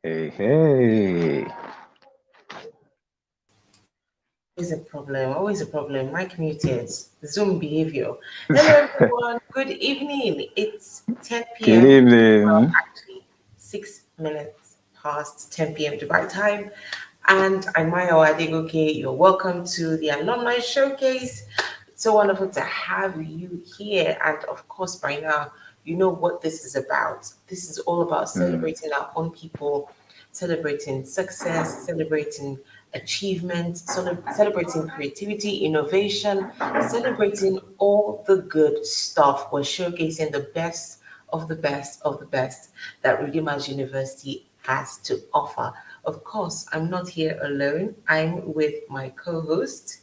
Hey, hey. Always a problem, always a problem. Mic muted, Zoom behavior. Hello, everyone. Good evening. It's 10 Good p.m. Well, evening. actually, 6 minutes past 10 p.m. Dubai time. And I'm Maya Adegoke. You're welcome to the Alumni Showcase. It's so wonderful to have you here. And of course, by now, you know what this is about. This is all about Mm. celebrating our own people, celebrating success, celebrating achievement, celebrating creativity, innovation, celebrating all the good stuff. We're showcasing the best of the best of the best that Redeemers University has to offer. Of course, I'm not here alone. I'm with my co-host.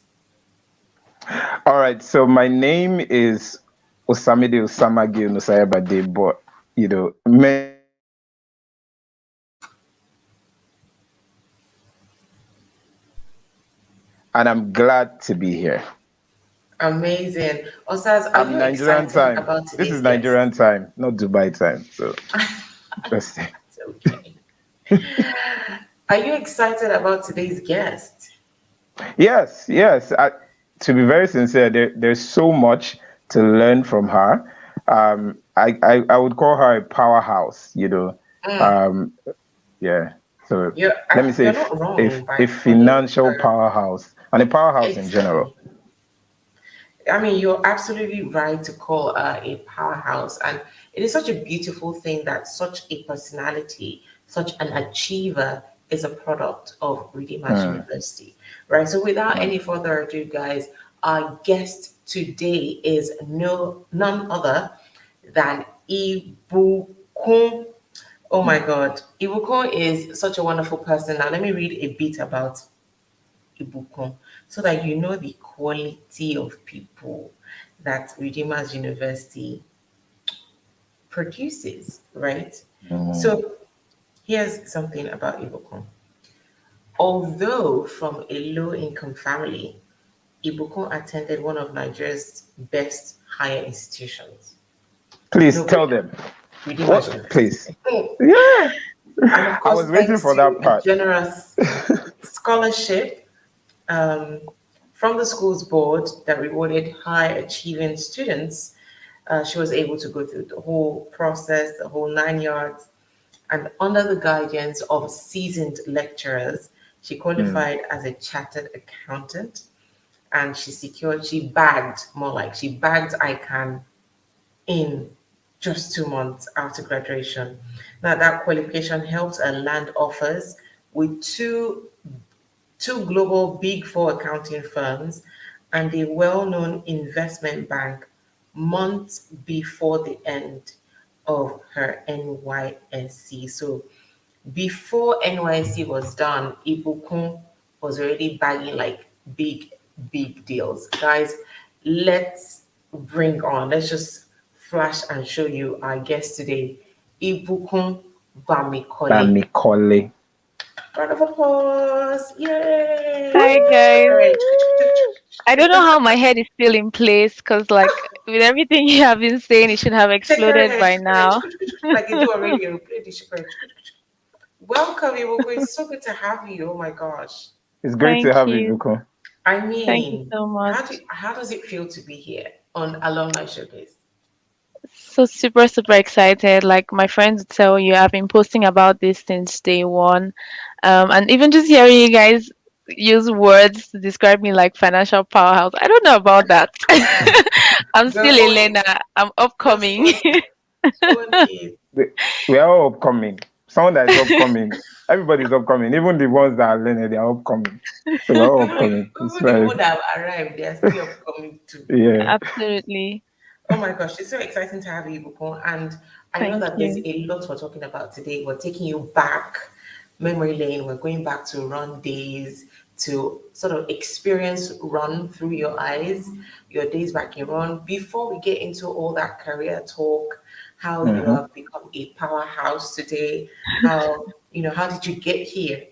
All right, so my name is Osamide Osamagi Onusayabade, but many call me Osa. And I'm glad to be here. Amazing. Osas, are I'm you Nigerian excited time. about This today's is guest? Nigerian time, not Dubai time. So let's see. It's okay. Are you excited about today's guest? Yes, yes. To be very sincere, there's so much to learn from her. I would call her a powerhouse, Mm, Um, yeah. So let me say you're not wrong a by calling financial her. powerhouse and a powerhouse in general. Exactly. I mean, you're absolutely right to call her a powerhouse. And it is such a beautiful thing that such a personality, such an achiever, is a product of Redeemers Hmm. University. Right. So without Hmm. any further ado, guys, our guest today is none other than Ibukun. Oh my God. Ibukun is such a wonderful person. Now let me read a bit about Ibukun so that you know the quality of people that Redeemers University produces, right? Hmm. So here's something about Ibukun. Although from a low income family, Ibukun attended one of Nigeria's best higher institutions. Please No tell brainer. them. Redeemers What? University. Please. Yeah. And of I course, was waiting thanks for to that a part. generous scholarship um, from the school's board that rewarded high achieving students, she was able to go through the whole process, the whole 9 yards, and under the guidance of seasoned lecturers, she Hmm. qualified as a chartered accountant and she bagged, more like she bagged ICANN in just 2 months after graduation. Now, that qualification helped her land offers with two global Big Four accounting firms and a well-known investment bank months before the end of her NYSC. So before NYSC was done, Ibukun was already bagging like big, big deals. Guys, let's just flash and show you our guest today, Ibukun Bamikole. Bamikole. Round of applause. Hi Yay. guys. All right. I don't know how my head is still in place because, like, with everything you have been saying, it should have exploded by Shake her, now. like they do on radio. Play the shake. Welcome, Iwogo. It's so good to have you. Oh my gosh. It's great to Thank have you, you. Buko. I Thank you mean, so much. how does it feel to be here on Alumni Showcase? So super, super excited. Like my friends would tell you, I've been posting about this since day one. And even just hearing you guys use words to describe me like financial powerhouse, I don't know about that. I'm We're still on it. Elena. I'm Just upcoming. on it. On it. We, we are all upcoming. Someone that is upcoming. Everybody's upcoming. Even the ones that are learning, they are upcoming. So we're all Even, upcoming. It's even the very, people that have arrived, they are still upcoming too. yeah. Absolutely. Oh my gosh, it's so exciting to have you, Ibukun. And I know Thank that there's you. a lot we're talking about today. We're taking you back memory lane. We're going back to run days to sort of experience run through your eyes, your days back in run. Before we get into all that career talk, how you Mm-hmm. have become a powerhouse today, how did you get here?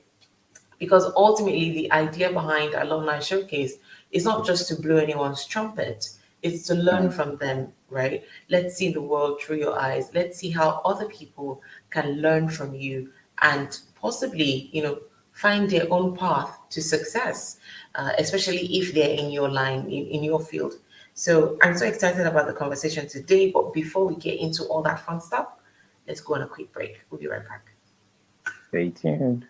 Because ultimately the idea behind alumni showcase is not just to blow anyone's trumpet, it's to learn Mm. from them, right? Let's see the world through your eyes. Let's see how other people can learn from you and possibly, find their own path to success, especially if they're in your line, in your field. So I'm so excited about the conversation today. But before we get into all that fun stuff, let's go on a quick break. We'll be right back. Stay tuned.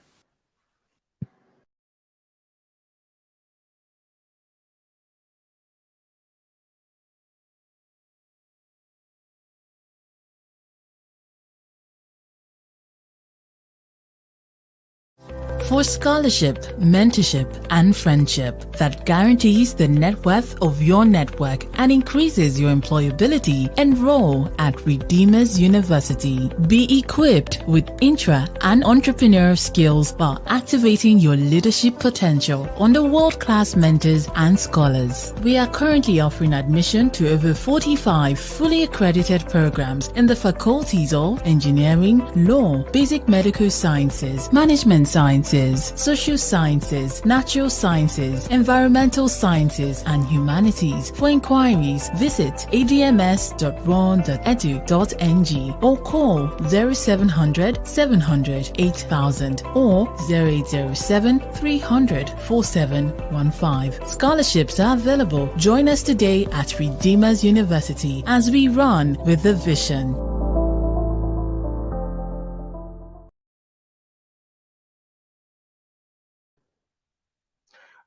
For scholarship, mentorship, and friendship that guarantees the net worth of your network and increases your employability, enroll at Redeemers University. Be equipped with intra and entrepreneurial skills while activating your leadership potential under world-class mentors and scholars. We are currently offering admission to over 45 fully accredited programs in the faculties of engineering, law, basic medical sciences, management sciences, social sciences, natural sciences, environmental sciences, and humanities. For inquiries, visit adms.ron.edu.ng or call 0700 700 8000 or 0807 300 4715. Scholarships are available. Join us today at Redeemers University as we run with a vision.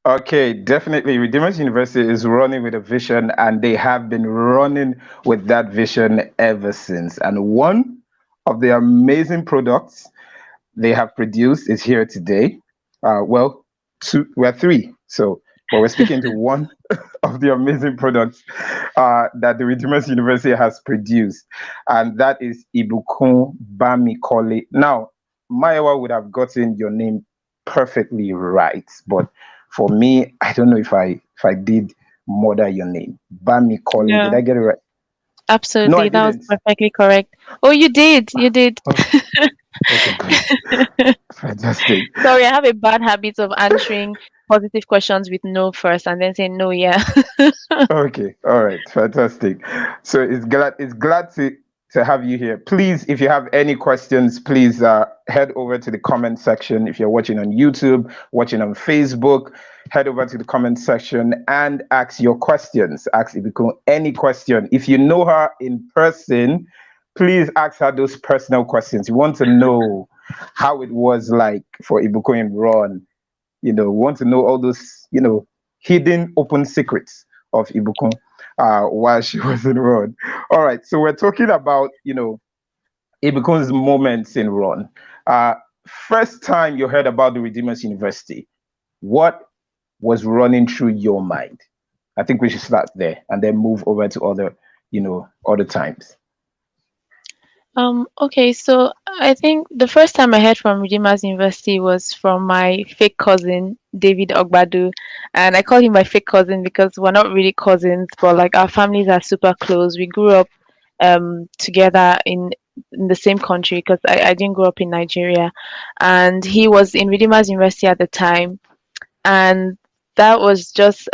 Okay, definitely. Redeemers University is running with a vision, and they have been running with that vision ever since. And one of the amazing products they have produced is here today. Well, two, we're three. So, but we're speaking to one of the amazing products that the Redeemers University has produced, and that is Ibukun Bamikole. Now, Maiwa would have gotten your name perfectly right, but for me, I don't know if I did murder your name. Bamikole. Did Yeah, I get it right? No, I absolutely. That was didn't. perfectly correct. Oh, you did. You did. Oh, okay, good. Fantastic. Sorry, I have a bad habit of answering positive questions with no first and then saying no, yeah. Okay, all right, fantastic. So it's glad to have you here. Please, if you have any questions, please head over to the comment section. If you're watching on YouTube, watching on Facebook, head over to the comment section and ask your questions. Ask Ibukun any question. If you know her in person, please ask her those personal questions. You want to know how it was like for Ibukun and Ron. Want to know all those, hidden open secrets of Ibukun while she was in Ron. All right, so we're talking about, Ibukun's moments in Ron. First time you heard about the Redeemers University, what was running through your mind? I think we should start there and then move over to other times. Okay, so I think the first time I heard from Redeemers University was from my fake cousin, David Ogbadu. And I call him my fake cousin because we're not really cousins, but like our families are super close. We grew up together in the same country because I didn't grow up in Nigeria. And he was in Redeemers University at the time. And that was just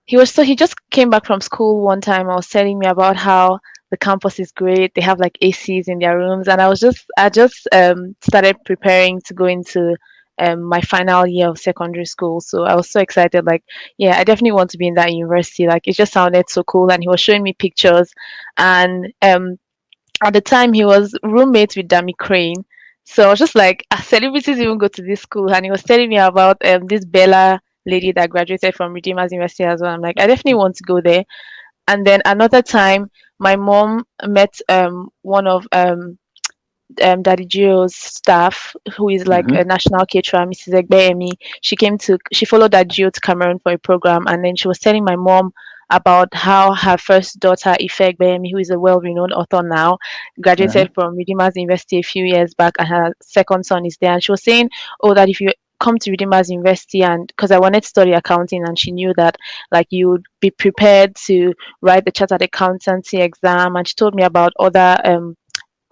he just came back from school one time. I was telling me about how the campus is great. They have like ACs in their rooms, and I just started preparing to go into my final year of secondary school. So I was so excited. Like, yeah, I definitely want to be in that university. Like, it just sounded so cool. And he was showing me pictures, and at the time he was roommates with Dami Crane. So I was just like, celebrities even go to this school, and he was telling me about this Bella lady that graduated from Redeemers University as well. I'm like, I definitely want to go there. And then another time, my mom met one of Daddy Gio's staff, who is like a Mm-hmm. national caterer, Mrs. Egbeemi. She followed Daddy Gio to Cameroon for a program, and then she was telling my mom about how her first daughter, Ife Egbeemi, who is a well-renowned author now, Uh-huh. graduated from Redeemers University a few years back, and her second son is there. And she was saying, oh, that if you come to Redeemers University, and because I wanted to study accounting, and she knew that like you would be prepared to write the chartered accountancy exam, and she told me about other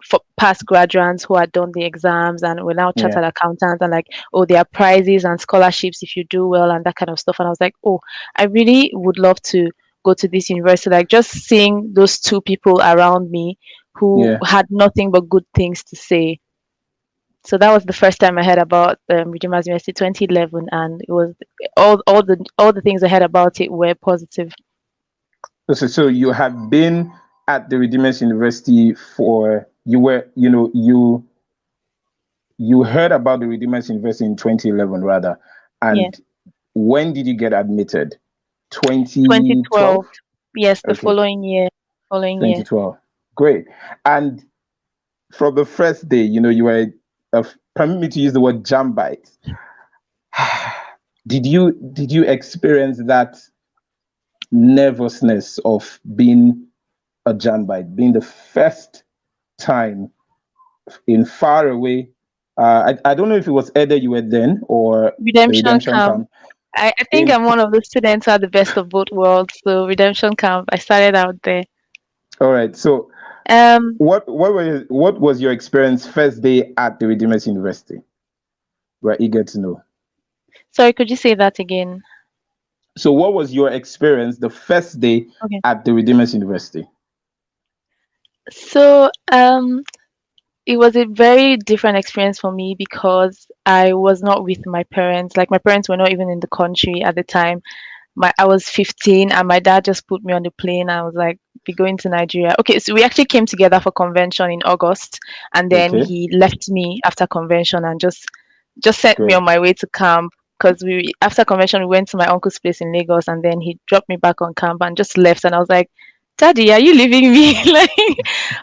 for past graduates who had done the exams and were now Yeah. chartered accountants, and like, oh, there are prizes and scholarships if you do well and that kind of stuff. And I was like, oh, I really would love to go to this university. Like, just seeing those two people around me who Yeah. had nothing but good things to say. So that was the first time I heard about Redeemers University, 2011, and it was all the things I heard about it were positive. So you have been at the Redeemers University for you heard about the Redeemers University in 2011 rather, Yeah, and when did you get admitted? 2012. 2012. Yes, the Okay, following year. Following year. 2012. Great. And from the first day, you were, permit me to use the word jambite. Did you experience that nervousness of being a jambite, being the first time in far away? I don't know if it was either you were then or the Redemption redemption camp. camp. I think In I'm one of the students who had the best of both worlds. So redemption camp. I started out there. all right, so Um, what was your experience first day at the Redeemers University? We're eager to know. sorry, could you say that again? So what was your experience the first day Okay. at the Redeemers University? So it was a very different experience for me because I was not with my parents. Like my parents were not even in the country at the time. I was 15 and my dad just put me on the plane. I was like, be going to Nigeria. Okay, so we actually came together for convention in August, and then Okay, he left me after convention and just sent me great. on my way to camp because we after convention we went to my uncle's place in Lagos, and then he dropped me back on camp and just left, and I was like, Daddy, are you leaving me? Like,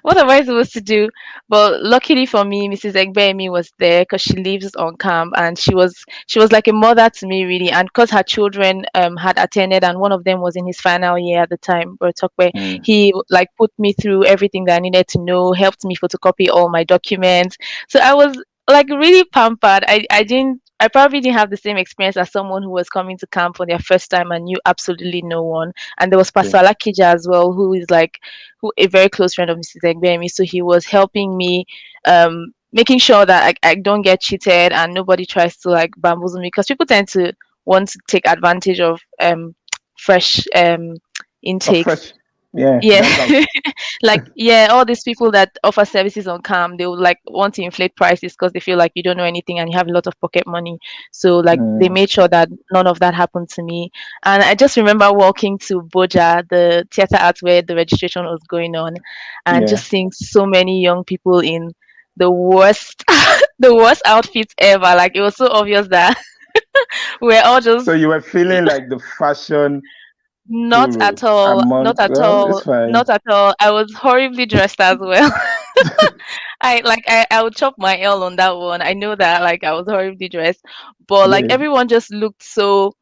what am I supposed to do? But luckily for me, Mrs. Egbemi was there because she lives on camp, and she was like a mother to me really. And because her children had attended, and one of them was in his final year at the time, Bertokwe, Mm, he like put me through everything that I needed to know, helped me photocopy all my documents. So I was like really pampered. I probably didn't have the same experience as someone who was coming to camp for their first time and knew absolutely no one. And there was yeah. Pastor Alakija as well, who is like who a very close friend of Mrs. Egbemi. So he was helping me, making sure that I don't get cheated and nobody tries to like bamboozle me because people tend to want to take advantage of fresh A intakes. fresh, yeah, Yeah. that's like, Like yeah, all these people that offer services on cam, they would like want to inflate prices because they feel like you don't know anything and you have a lot of pocket money. So like they mm, made sure that none of that happened to me. And I just remember walking to Boja, the theater arts where the registration was going on, and yeah. just seeing so many young people in the worst the worst outfits ever. Like it was so obvious that we're all So just you were feeling like the fashion not guru at all, not among, at well, it's all, fine. not at all. I was horribly dressed as well. I would chop my L on that one. I know that like I was horribly dressed, but like Yeah. everyone just looked so.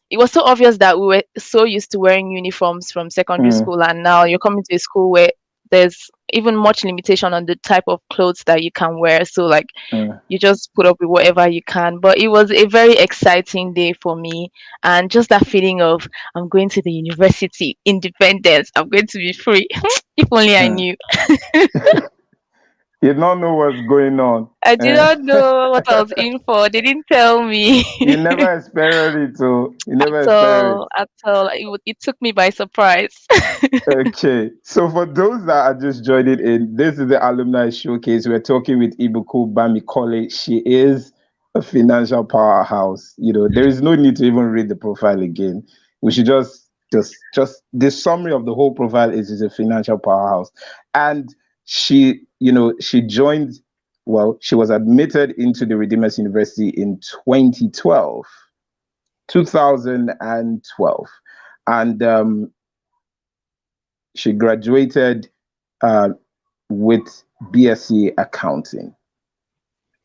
It was so obvious that we were so used to wearing uniforms from secondary Mm, school, and now you're coming to a school where there's even much limitation on the type of clothes that you can wear. So like mm. you just put up with whatever you can. But it was a very exciting day for me, and just that feeling of I'm going to the university, independence. I'm going to be free. If only I Mm. knew. You don't know what's going on. I did Eh? not know what I was in for. They didn't tell me. You never expected it, so you never expected it. At all. It took me by surprise. Okay, so for those that are just joining in, this is the alumni showcase. We're talking with Ibukun Bamikole. She is a financial powerhouse. There is no need to even read the profile again. We should just the summary of the whole profile is she's a financial powerhouse, and she joined. Well, she was admitted into the Redeemers University in 2012, 2012, and she graduated uh, with BSc accounting.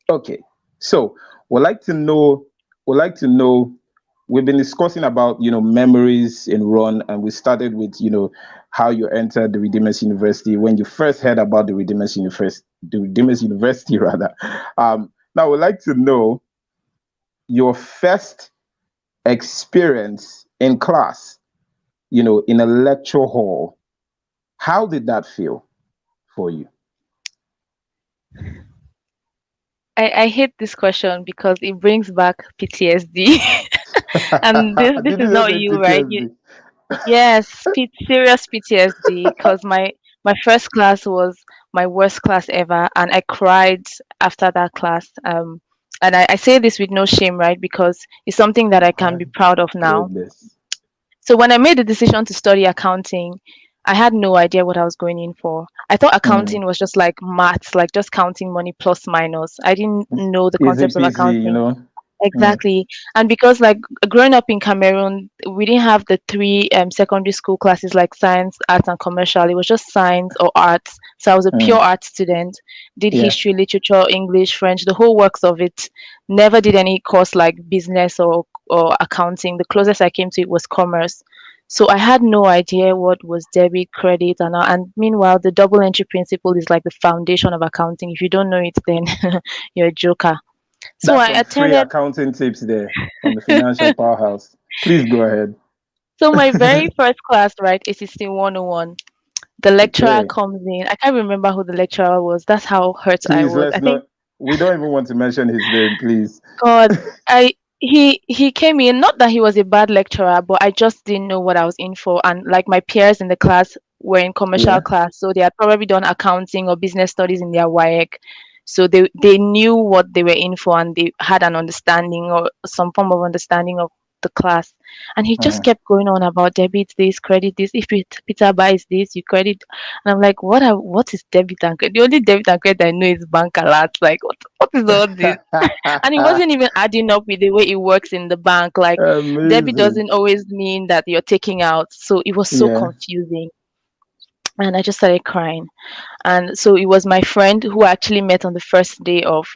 Okay, so we'd like to know. We'd like to know. We've been discussing about memories in Run, and we started with how you entered the Redeemers University when you first heard about the Redeemers University rather. Now we'd like to know your first experience in class. In a lecture hall. How did that feel for you? I hate this question because it brings back PTSD. And this Did is you just not say you, right? PTSD? Yes, serious PTSD because my first class my worst class ever, and I cried after that class. And I say this with no shame, right? Because it's something that I can My be proud of now. goodness. So when I made the decision to study accounting, I had no idea what I was going in for. I thought Mm. accounting was just like maths, like just counting money plus minus. I didn't know the Easy concepts of peasy, accounting. Mm. Exactly. And because like growing up in Cameroon, we didn't have the three secondary school classes like science, arts, and commercial. It was just science or arts. So I was a pure Mm. art student, did Yeah. history, literature, English, French, the whole works of it. Never did any course like business or accounting. The closest I came to it was commerce. So I had no idea what was debit, credit, and meanwhile the double entry principle is like the foundation of accounting. If you don't know it, then you're a joker. So That's I some free attended. accounting tips there from the financial powerhouse. Please go ahead. So my very first class, right, is 101. The lecturer Okay. comes in. I can't remember who the lecturer was. That's how hurt I Please, was. let's I think not. We don't even want to mention his name, please. God, he came in. Not that he was a bad lecturer, but I just didn't know what I was in for. And like my peers in the class were in commercial Yeah. class, so they had probably done accounting or business studies in their WAEC. So they knew what they were in for, and they had an understanding or some form of understanding of the class. And he just Mm. kept going on about debit this, credit this. If Peter buys this, you credit. And I'm like, what is debit and credit? The only debit and credit I know is bank alert. Like what is all this? And it wasn't even adding up with the way it works in the bank. Like debit Amazing. doesn't always mean that you're taking out. So it was so Yeah. confusing. And I just started crying. And so it was my friend who I actually met on the first day of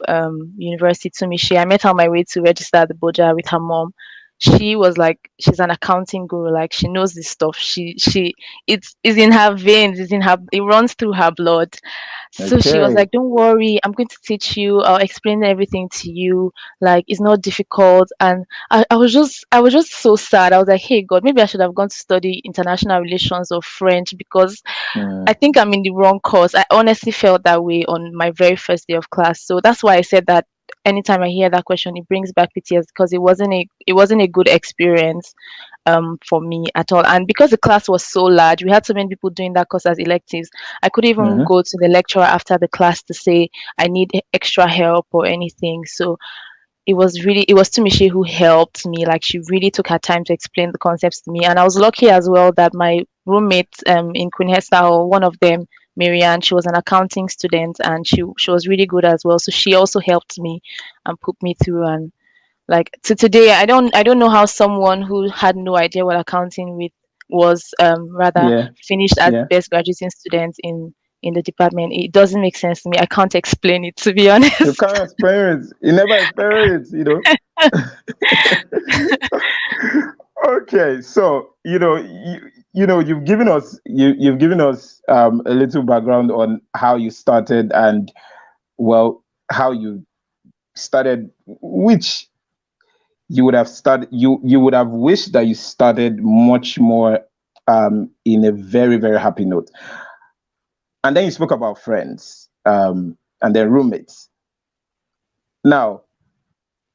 university to me. I met her on my way to register at the Boja with her mom. She was like, she's an accounting guru, like she knows this stuff. It's in her veins, it runs through her blood. So she was Okay. like, don't worry, I'm going to teach you, I'll explain everything to you. Like it's not difficult. And I was just so sad. I was like, hey God, maybe I should have gone to study international relations or French because I Mm. think I'm in the wrong course. I honestly felt that way on my very first day of class. So that's why I said that anytime I hear that question, it brings back PTSD because it wasn't a good experience for me at all. And because the class was so large, we had so many people doing that course as electives. I couldn't even Mm-hmm. go to the lecturer after the class to say I need extra help or anything. So it was Tumishi who helped me. Like she really took her time to explain the concepts to me. And I was lucky as well that my roommate in Queen Hester, or one of them, Marianne, she was an accounting student and she was really good as well. So she also helped me and put me through. And like to today, I don't know how someone who had no idea what accounting with was rather Yeah. finished as the Yeah. best graduating student in the department. It doesn't make sense to me. I can't explain it, to be You honest. can't experience. You never experience. Okay, so you've given us a little background on how you started and well how you started, which you would have wished that you started much more in a very very happy note. And then you spoke about friends and their roommates. Now,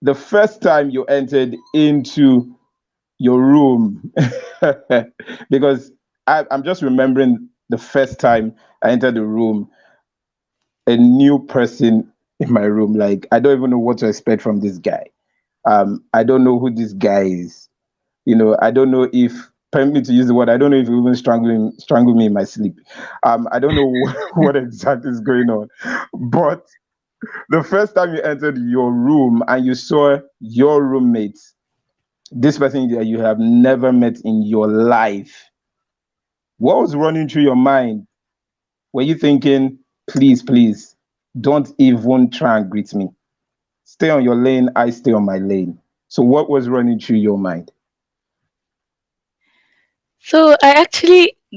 the first time you entered into your room, because I'm just remembering the first time I entered the room, a new person in my room. Like, I don't even know what to expect from this guy. I don't know who this guy is. I don't know if, permit me to use the word, I don't know if he even strangle me in my sleep. I don't know what exactly is going on. But the first time you entered your room and you saw your roommates, this person that you have never met in your life, what was running through your mind? Were you thinking, please, please, don't even try and greet me? Stay on your lane, I stay on my lane. So, what was running through your mind? So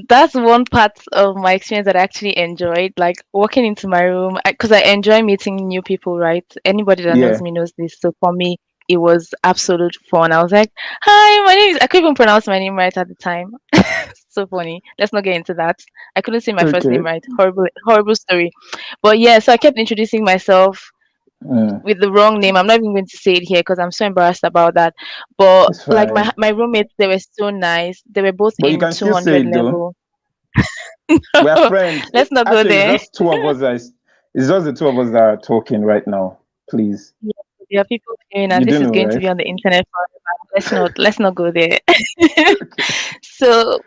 that's one part of my experience that I actually enjoyed, like walking into my room, because I enjoy meeting new people, right? Anybody that knows Yeah. me knows this. So for me, it was absolute fun. I was like, hi, my name is, I couldn't even pronounce my name right at the time. So funny. Let's not get into that. I couldn't say my first name Okay. right. Horrible, horrible story. But yeah, so I kept introducing myself Mm, with the wrong name. I'm not even going to say it here because I'm so embarrassed about that. But it's like my fine. my roommates, they were so nice. They were both But you in can still say 200 it though. level. We are friends. Let's not go Actually, it's there. just two of us. It's just the two of us that are talking right now. Please, Yeah, there are people doing, you and do this is know, going to right? be on the internet forever. Let's not go there. Okay. So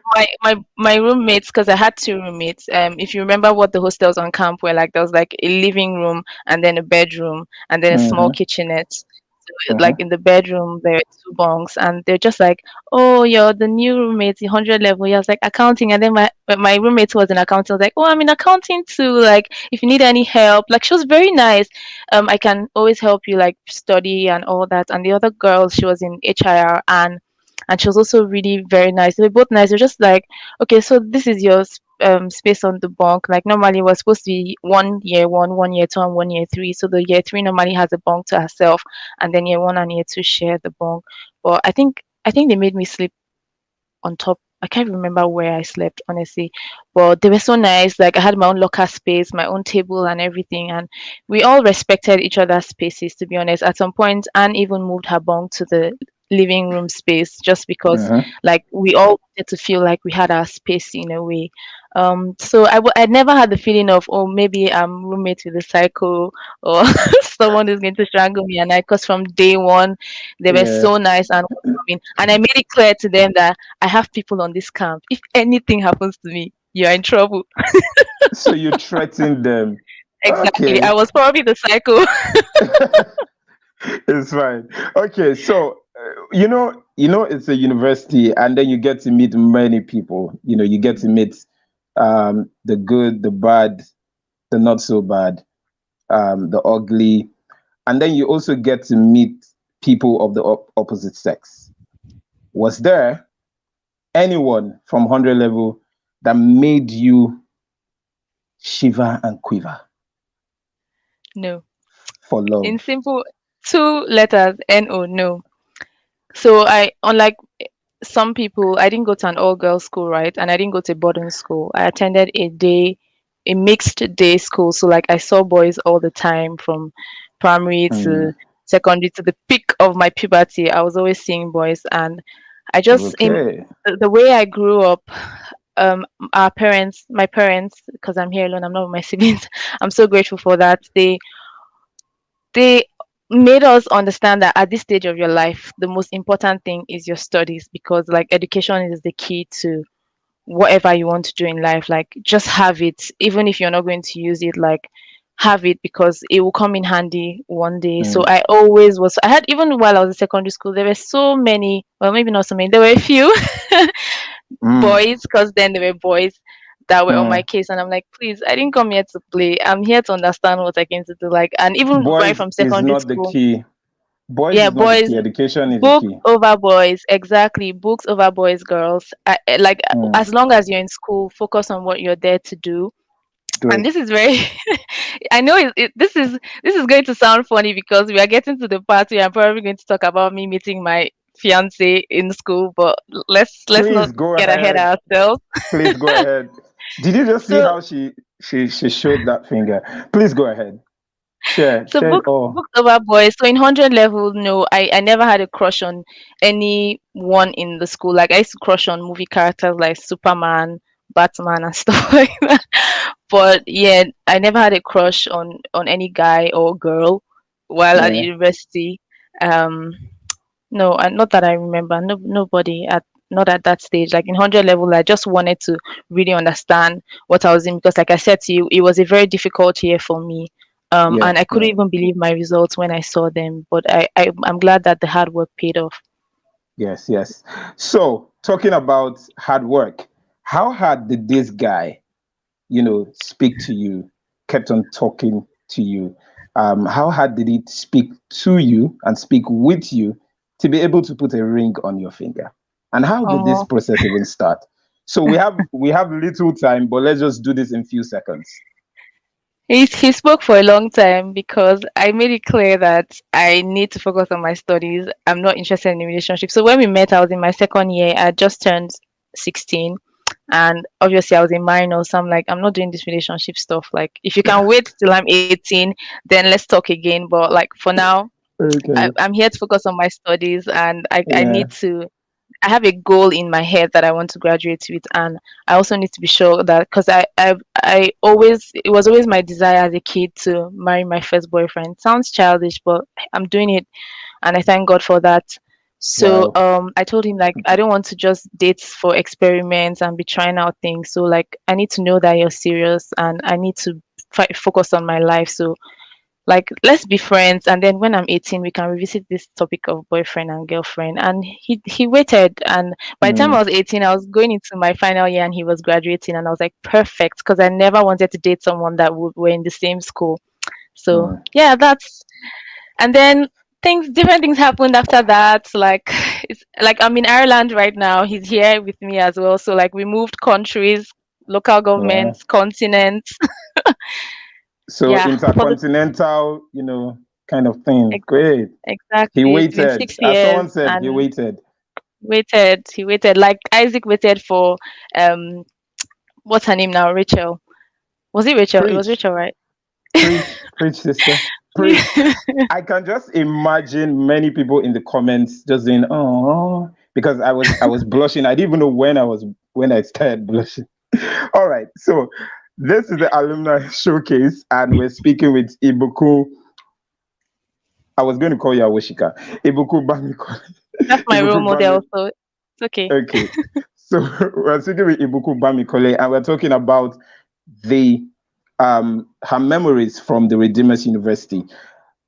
my roommates, because I had two roommates. If you remember what the hostels on camp were like, there was like a living room and then a bedroom and then a small Mm-hmm. kitchenette. So, like Uh-huh. in the bedroom, there were two bunks, and they're just like, "Oh, you're the new roommate, the 100 level." Yeah, I was like accounting, and then my roommate was in accounting. I was like, "Oh, I'm in accounting too. Like, if you need any help," like she was very nice. I can always help you like study and all that. And the other girl, she was in HIR, and she was also really very nice. They were both nice. They're just like, okay, so this is your space on the bunk. Like normally we're supposed to be 1 year one, 1 year two, and 1 year three. So the year three normally has a bunk to herself, and then year one and year two share the bunk. But I think they made me sleep on top. I can't remember where I slept, honestly, but they were so nice. Like I had my own locker space, my own table, and everything, and we all respected each other's spaces. To be honest, at some point, Anne even moved her bunk to the living room space just because, Uh-huh. like, we all wanted to feel like we had our space in a way. So I never had the feeling of, oh, maybe I'm roommate with a psycho or someone is going to strangle me at night. Because from day one, they were Yeah. so nice and welcoming, and I made it clear to them that I have people on this camp. If anything happens to me, you're in trouble. So you threatened them. Exactly. Okay. I was probably the psycho. It's fine. Okay, so it's a university, and then you get to meet many people. You get to meet the good, the bad, the not so bad, the ugly, and then you also get to meet people of the opposite sex. Was there anyone from 100 level that made you shiver and quiver No. for In love? simple, two letters, no, no. So unlike some people, I didn't go to an all-girls school, right? And I didn't go to a boarding school. I attended a mixed day school. So like I saw boys all the time from primary Mm, to secondary to the peak of my puberty. I was always seeing boys, and I just in okay. the way I grew up, my parents, because I'm here alone, I'm not with my siblings. I'm so grateful for that. They made us understand that at this stage of your life, the most important thing is your studies, because like education is the key to whatever you want to do in life. Like just have it, even if you're not going to use it. Like have it because it will come in handy one day. So Mm, I had, even while I was in secondary school, there were so many, well, maybe not so many, there were a few mm, boys, because then there were boys that were on my mm. case, and I'm like, please, I didn't come here to play. I'm here to understand what I came to do. Like, and even right Boys from is secondary not the school, key. Boys yeah, is not the boys, key. Education is the books key. over boys, exactly. Books over boys, girls. Like Mm, as long as you're in school, focus on what you're there to do. do And it. this is very, I know this is going to sound funny because we are getting to the part where I'm probably going to talk about me meeting my fiance in school, but let's not Please go get ahead ahead. of ourselves. Please go ahead. Did you just see So how she showed that finger? Please go ahead. so Share it books all. books over boys. So in 100 level, no, I never had a crush on anyone in the school. Like I used to crush on movie characters like Superman, Batman, and stuff like that. But yeah, I never had a crush on any guy or girl while at Yeah. university. Um, no, not that I remember. No, nobody at not at that stage. Like in 100 level, I just wanted to really understand what I was in, because, like I said to you, it was a very difficult year for me. Yeah. And I couldn't Yeah. even believe my results when I saw them. But I'm glad that the hard work paid off. Yes. Yes. So talking about hard work, how hard did this guy, speak to you, kept on talking to you? How hard did he speak to you and speak with you to be able to put a ring on your finger? And how did this Oh, process even start? So we have little time, but let's just do this in few seconds. he spoke for a long time because I made it clear that I need to focus on my studies. I'm not interested in a relationship. So when we met, I was in my second year. I had just turned 16, and obviously I was a minor. So I'm like, I'm not doing this relationship stuff. Like, if you can wait till I'm 18, then let's talk again. But like for now, Okay. I'm here to focus on my studies, and I Yeah. need to. I have a goal in my head that I want to graduate with, and I also need to be sure that, because I always, it was always my desire as a kid to marry my first boyfriend. Sounds childish, but I'm doing it, and I thank God for that. So Wow. I told him, like, I don't want to just date for experiments and be trying out things. So like I need to know that you're serious, and I need to focus on my life. So like, let's be friends, and then when I'm 18 we can revisit this topic of boyfriend and girlfriend. And he waited, and by the time I Mm, was 18 I was going into my final year and he was graduating, and I was like, perfect, because I never wanted to date someone that were in the same school. So mm. yeah, that's, and then different things happened after that. Like, it's like I'm in Ireland right now, he's here with me as well, so like we moved countries, local Wow. governments, continents. So Yeah, for the intercontinental, kind of thing. ex- Great. He exactly, it's been waited. six As years someone said, he and waited. he waited like Isaac waited for um what's her name now, Rachel. Was it Rachel? It was Preach, Rachel, right? preach, sister. Preach. I can just imagine many people in the comments just saying, "Oh," because I was blushing. I didn't even know when I started blushing. All right, so this is the alumni showcase, and we're speaking with Ibuku. I was going to call you Awashika. Ibuku Bamikole. That's my role Ibuku Bami. model, so it's okay. Okay, so we're speaking with Ibuku Bamikole, and we're talking about the her memories from the Redeemers University.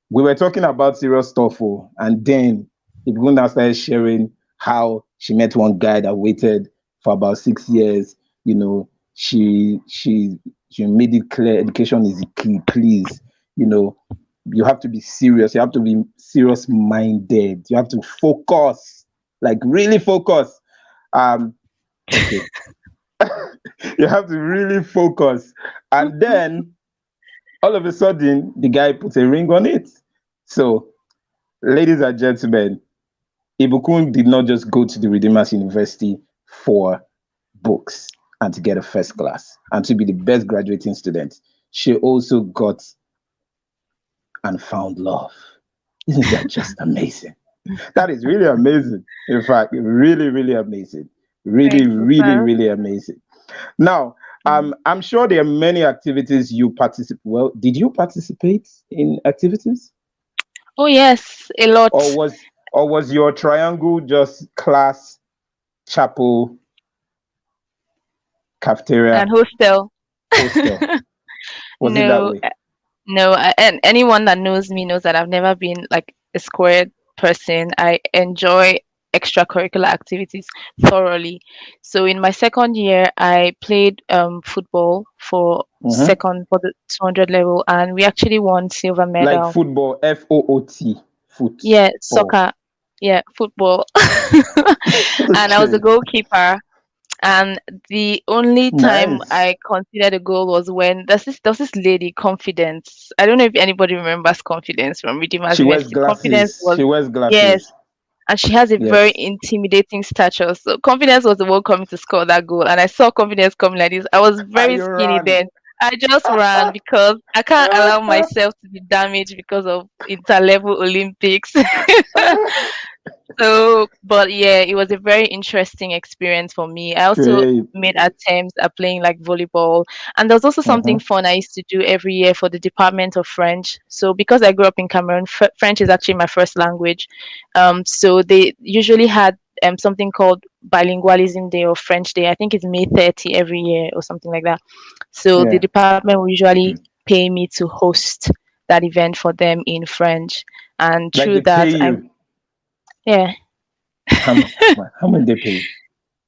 We were talking about serious stuff, and then Ibuku now started sharing how she met one guy that waited for about 6 years. You know, she made it clear education is the key. Please, you know, you have to be serious. You have to be serious minded. You have to focus, like really focus. Um, okay, you have to really focus, and then all of a sudden the guy puts a ring on it. So, ladies and gentlemen, Ibukun did not just go to the Redeemers University for books and to get a first class and to be the best graduating student. She also got and found love. Isn't that just amazing? That is really amazing. In fact, really, really amazing. Really, Thanks, really, sister. really amazing. Now, Mm. I'm sure there are many activities you participate. Well, did you participate in activities, Oh yes, a or lot. was your triangle just class, chapel, And cafeteria, hostel. hostel? Was it that No, way? no, and anyone that knows me knows that I've never been like a squared person. I enjoy extracurricular activities thoroughly. So in my second year, I played football Hmm. for the 200 level, and we actually won silver Like medal. football, Foot, Yeah, football. soccer. Yeah, football. And I was a Okay, goalkeeper. And the only time nice. I considered a goal was when there was this lady, Confidence. I don't know if anybody remembers Confidence from Redeemers She wears University. Confidence glasses. was, She wears yes, glasses. and she has a very Yes. intimidating stature. So Confidence was the one coming to score that goal, and I saw Confidence coming like this. I was And very you skinny ran. then. I just ran because I can't allow myself to be damaged because of interlevel Olympics. So, but yeah, it was a very interesting experience for me. I also Great. made attempts at playing like volleyball, and there was also something Hmm. fun I used to do every year for the Department of French. So, because I grew up in Cameroon, French is actually my first language. So they usually had something called Bilingualism Day or French Day. I think it's May 30 every year or something like that. So the Yeah. department will usually pay me to host that event for them in French, and Like through they pay that, you. yeah. How much? How much they pay you?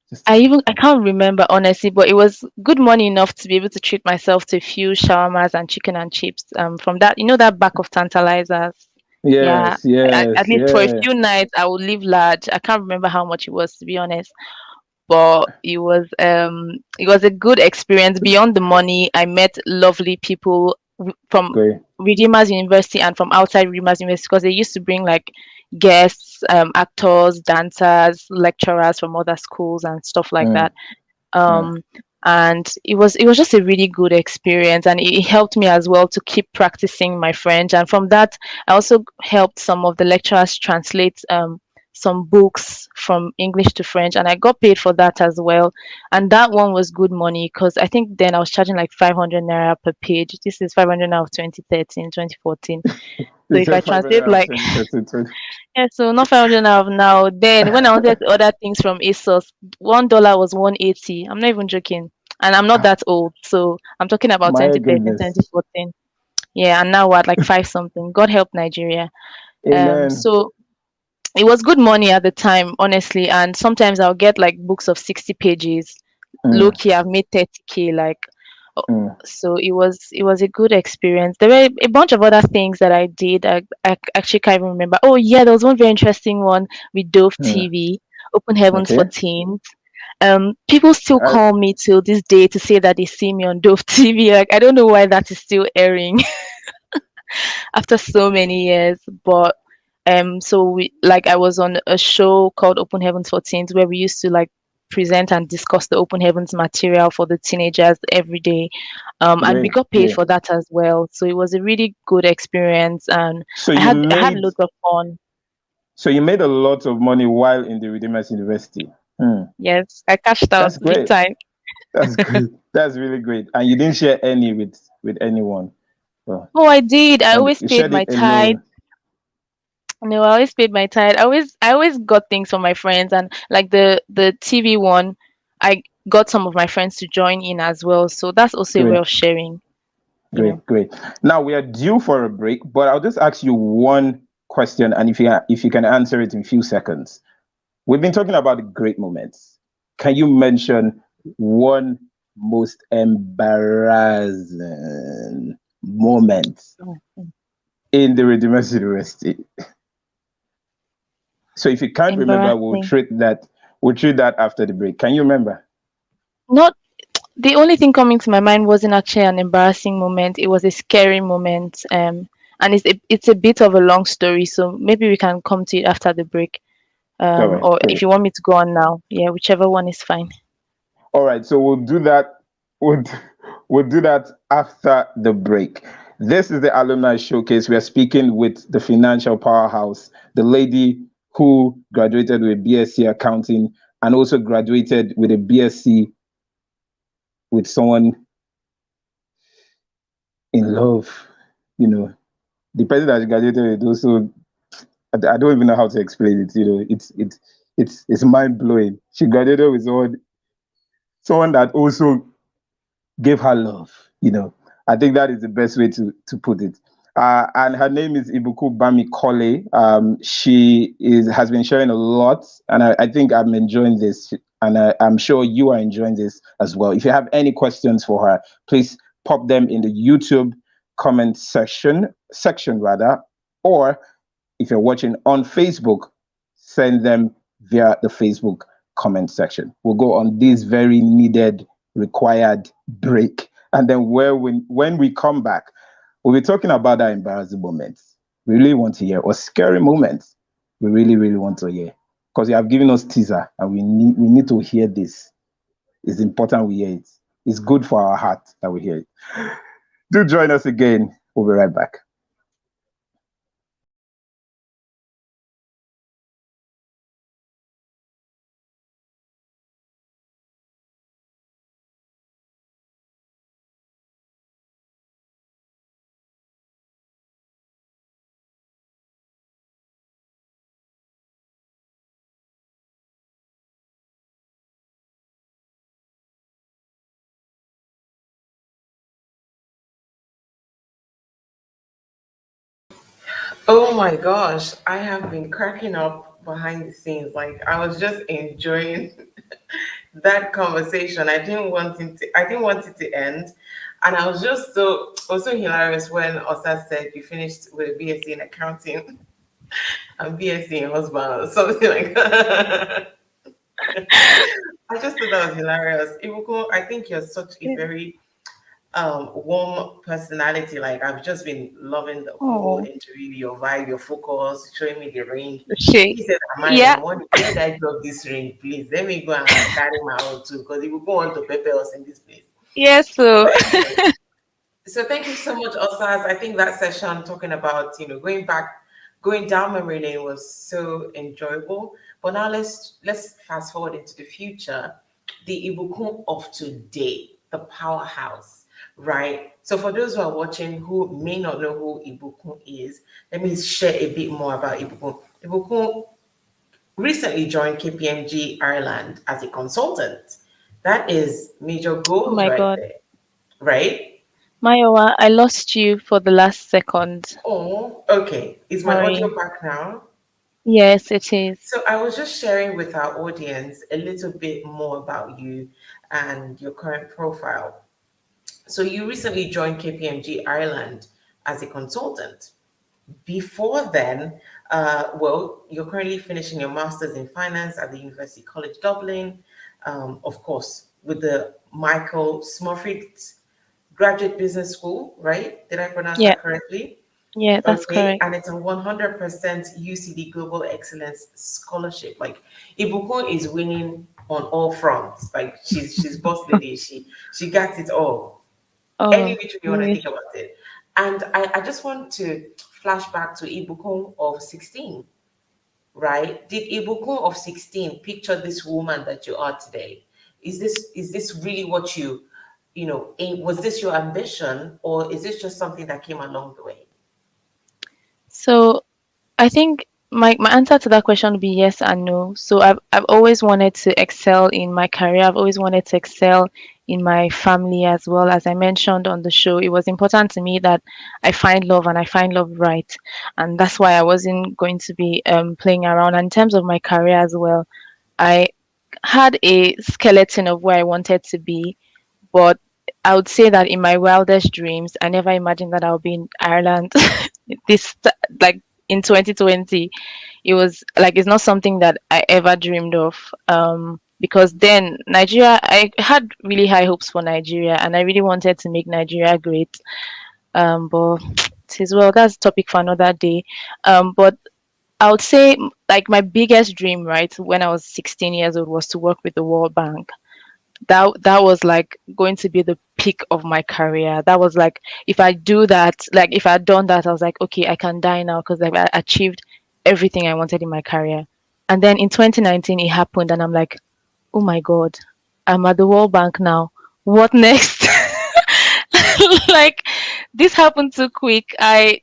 Just I can't remember honestly, but it was good money enough to be able to treat myself to a few shawarmas and chicken and chips. From that, that back of tantalizers. Yeah, yes, at yes, least for a yeah. few nights, I would live large. I can't remember how much it was, to be honest, but it was a good experience. Beyond the money, I met lovely people from Great. Redeemers University and from outside Redeemers University, because they used to bring like guests, actors, dancers, lecturers from other schools and stuff like Mm, that. mm. um and it was just a really good experience, and it helped me as well to keep practicing my French. And from that, I also helped some of the lecturers translate some books from English to French, and I got paid for that as well. And that one was good money because I think then I was charging like 500 naira per page. This is 500 now of 2013, 2014. So You if I said translate 500 of like 2013. yeah, so not 500 now. Now, then when I wanted to order things from ASOS, $1 was 180. I'm not even joking, and I'm not Ah, that old, so I'm talking about my 2013, goodness. 2014. Yeah, and now we're at like five something. God help Nigeria. Amen. So it was good money at the time, honestly. And sometimes I'll get like books of 60 pages. Low Mm, key, I've made 30K. Like, oh, mm, so it was a good experience. There were a bunch of other things that I did. I actually can't even remember. Oh yeah, there was one very interesting one with Dove mm. TV, Open Heavens for Okay. Teens. People still I, call me till this day to say that they see me on Dove TV. Like I don't know why that is still airing after so many years, but so we like I was on a show called Open Heavens for Teens where we used to like present and discuss the Open Heavens material for the teenagers every day, and we great, got paid great. for that as well. So it was a really good experience, and So I you had made loads of fun. so you made a lot of money while in the Redeemers University. Hmm. Yes, I cashed out That's big great. time. That's great. That's really great. And you didn't share any with anyone. Well, Oh, I did. I and always you paid shared my it tithe. alone. No, I always paid my tithe. I always got things from my friends, and like the TV one, I got some of my friends to join in as well. So that's also a way Great, of sharing, you know. great. Now we are due for a break, but I'll just ask you one question, and if you can answer it in a few seconds. We've been talking about the great moments. Can you mention one most embarrassing moment Mm. in the Redeemers University? So if you can't remember, we'll Embarrassing. treat that. We'll treat that after the break. Can you remember? Not the only thing coming to my mind wasn't actually an embarrassing moment. It was a scary moment. And it's a bit of a long story, so maybe we can come to it after the break. All right, Or if great. you want me to go on now, yeah, whichever one is fine. All right, so we'll do that. We'll, we'll do that after the break. This is the Alumni Showcase. We are speaking with the financial powerhouse, the lady who graduated with BSc Accounting and also graduated with a BSc with someone in love. You know, the person that she graduated with also, I don't even know how to explain it. You know, it's mind blowing. She graduated with someone that also gave her love. You know, I think that is the best way to put it. And her name is Ibukun Bamikole. She has been sharing a lot, and I think I'm enjoying this, and I'm sure you are enjoying this as well. If you have any questions for her, please pop them in the YouTube comment section rather, or if you're watching on Facebook, send them via the Facebook comment section. We'll go on this very needed, required break. And then when we come back, we'll be talking about that embarrassing moments we really want to hear, or scary moments we really, really want to hear. Because you have given us teaser and we need to hear this. It's important we hear it. It's good for our heart that we hear it. Do join us again. We'll be right back. Oh my gosh, I have been cracking up behind the scenes. Like I was just enjoying that conversation. I didn't want it to end. And I was just so also hilarious when Osa said you finished with a BSc in accounting and BSc in husband or something like that. I just thought that was hilarious. Ibuko, I think you're such a very warm personality. Like I've just been loving the whole Oh, interview, your vibe, your focus, showing me the ring. shit. He said, Yeah. Amaya, where did I drop this ring? Please let me go and carry my own too, because if we go on to pepper us in this place. Yes. But So anyway, so thank you so much, Osas. I think that session talking about, going back going down memory lane was so enjoyable. But now let's fast forward into the future. The Ibukun of today, the powerhouse, right? So for those who are watching who may not know who Ibukun is, let me share a bit more about Ibukun. Ibukun recently joined KPMG Ireland as a consultant. That is major Oh goals my right God. there, right? Mayowa, I lost you for the last second. Oh, okay. Is my Sorry. audio back now? Yes, it is. So I was just sharing with our audience a little bit more about you and your current profile. So you recently joined KPMG Ireland as a consultant. Before then, well, you're currently finishing your master's in finance at the University College Dublin, of course, with the Michael Smurfit Graduate Business School, right? Did I pronounce Yeah, that correctly? yeah, that's Okay, correct. and it's a 100% UCD Global Excellence Scholarship. Like Ibukun is winning on all fronts. Like she's boss lady. She got it all. Any Oh, which way you want to really? think about it. And I just want to flash back to Ibukun of 16, right? Did Ibukun of 16 picture this woman that you are today? Is this really what was this your ambition, or is this just something that came along the way? So I think my answer to that question would be yes and no. So I've always wanted to excel in my career. I've always wanted to excel in my family as well. As I mentioned on the show, it was important to me that I find love and I find love right. And that's why I wasn't going to be playing around. And in terms of my career as well, I had a skeleton of where I wanted to be, but I would say that in my wildest dreams, I never imagined that I would be in Ireland this like in 2020. It was like it's not something that I ever dreamed of. Because then Nigeria, I had really high hopes for Nigeria, and I really wanted to make Nigeria great. But it is well, that's a topic for another day. But I would say like my biggest dream, right, when I was 16 years old, was to work with the World Bank. That was like going to be the peak of my career. That was like if I do that, like if I had done that, I was like, okay, I can die now because like I achieved everything I wanted in my career. And then in 2019 it happened and I'm like, oh my God, I'm at the World Bank now. What next? Like this happened too quick. I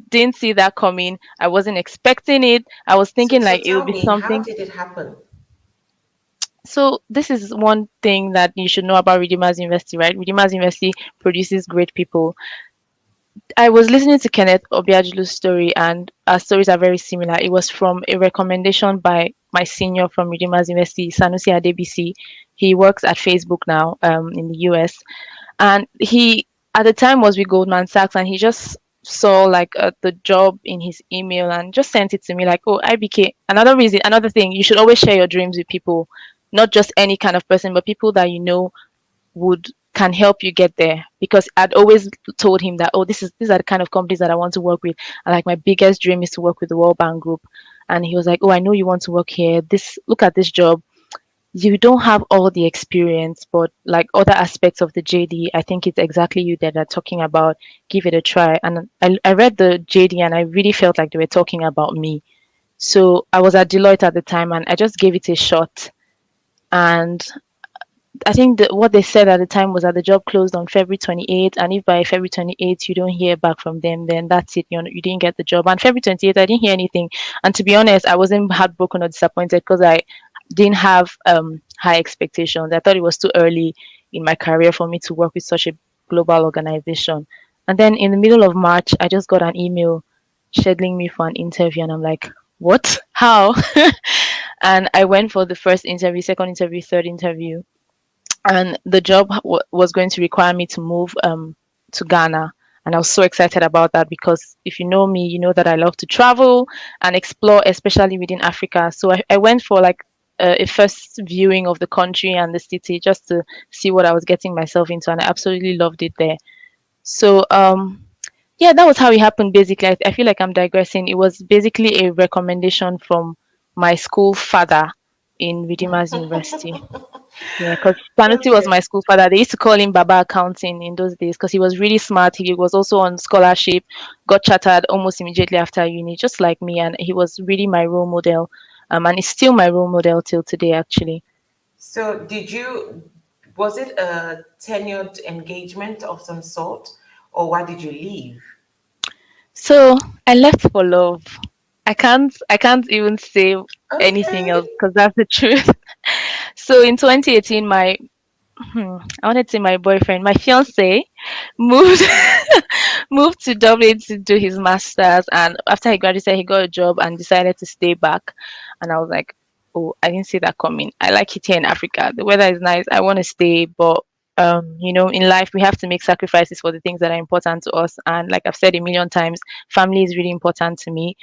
didn't see that coming. I wasn't expecting it. I was So thinking so like it would tell be me, how something. did it happen? So this is one thing that you should know about Redeemers University, right? Redeemers University produces great people. I was listening to Kenneth Obiajilu's story, and our stories are very similar. It was from a recommendation by my senior from Redeemers University, Sanusi Adebisi. He works at Facebook now, in the US, and he at the time was with Goldman Sachs, and he just saw like the job in his email and just sent it to me like, oh, IBK. Another thing, you should always share your dreams with people, not just any kind of person, but people that you know would can help you get there. Because I'd always told him that, oh, these are the kind of companies that I want to work with, and like my biggest dream is to work with the World Bank Group. And he was like, oh, I know you want to work here. This Look at this job. You don't have all the experience, but like other aspects of the JD, I think it's exactly you that are talking about. Give it a try. And I read the JD and I really felt like they were talking about me. So I was at Deloitte at the time and I just gave it a shot. And I think that what they said at the time was that the job closed on February 28th, and if by February 28th you don't hear back from them, then that's it. You didn't get the job. And February 28th, I didn't hear anything. And to be honest, I wasn't heartbroken or disappointed because I didn't have high expectations. I thought it was too early in my career for me to work with such a global organization. And then in the middle of March, I just got an email scheduling me for an interview, and I'm like, what? How? And I went for the first interview, second interview, third interview, and the job was going to require me to move to Ghana. And I was so excited about that because if you know me, you know that I love to travel and explore, especially within Africa. So I went for like a first viewing of the country and the city just to see what I was getting myself into, and I absolutely loved it there. So yeah, that was how it happened. Basically, I feel like I'm digressing. It was basically a recommendation from my school father in Redeemers University. Yeah, because Sanusi was Okay. my school father. They used to call him Baba Accounting in those days because he was really smart. He was also on scholarship, got chartered almost immediately after uni, just like me, and he was really my role model. And he's still my role model till today, actually. So, was it a tenured engagement of some sort, or why did you leave? So I left for love. I can't even say anything else Okay. because that's the truth. So in 2018, I wanted to say my boyfriend, my fiance, moved moved to Dublin to do his masters, and after he graduated he got a job and decided to stay back. And I was like, oh, I didn't see that coming. I like it here in Africa, the weather is nice, I want to stay, but in life we have to make sacrifices for the things that are important to us, and like I've said a million times, family is really important to me.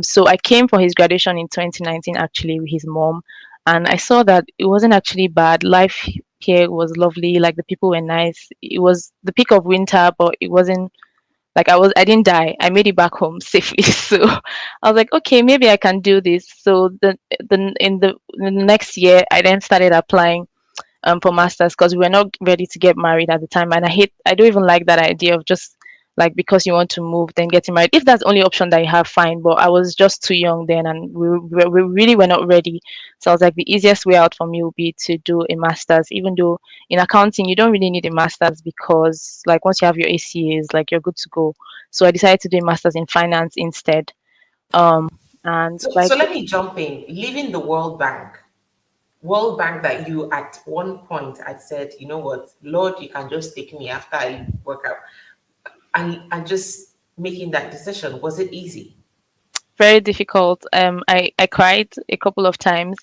So I came for his graduation in 2019 actually with his mom, and I saw that it wasn't actually bad. Life here was lovely, like the people were nice. It was the peak of winter, but it wasn't like I didn't die. I made it back home safely. So I was like, okay, maybe I can do this. So the next year I then started applying for masters because we were not ready to get married at the time, and I don't even like that idea of just like because you want to move then getting married. If that's the only option that you have, fine, but I was just too young then, and we really were not ready. So I was like, the easiest way out for me would be to do a masters, even though in accounting you don't really need a masters because like once you have your ACAs, like you're good to go. So I decided to do a masters in finance instead. And So like let me jump in. Leaving the World Bank that you at one point had said, you know what, Lord, you can just take me after I work out, and just making that decision. Was it easy? very difficult. I cried a couple of times,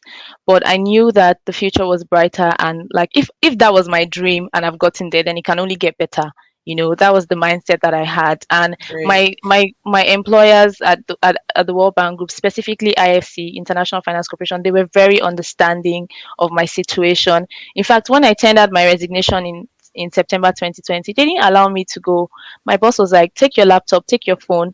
but I knew that the future was brighter. And like, if that was my dream and I've gotten there, then it can only get better. That was the mindset that I had. And my Great. my employers at the World Bank Group, specifically IFC, International Finance Corporation, they were very understanding of my situation. In fact, when I tendered my resignation in September 2020, they didn't allow me to go. My boss was like, take your laptop, take your phone.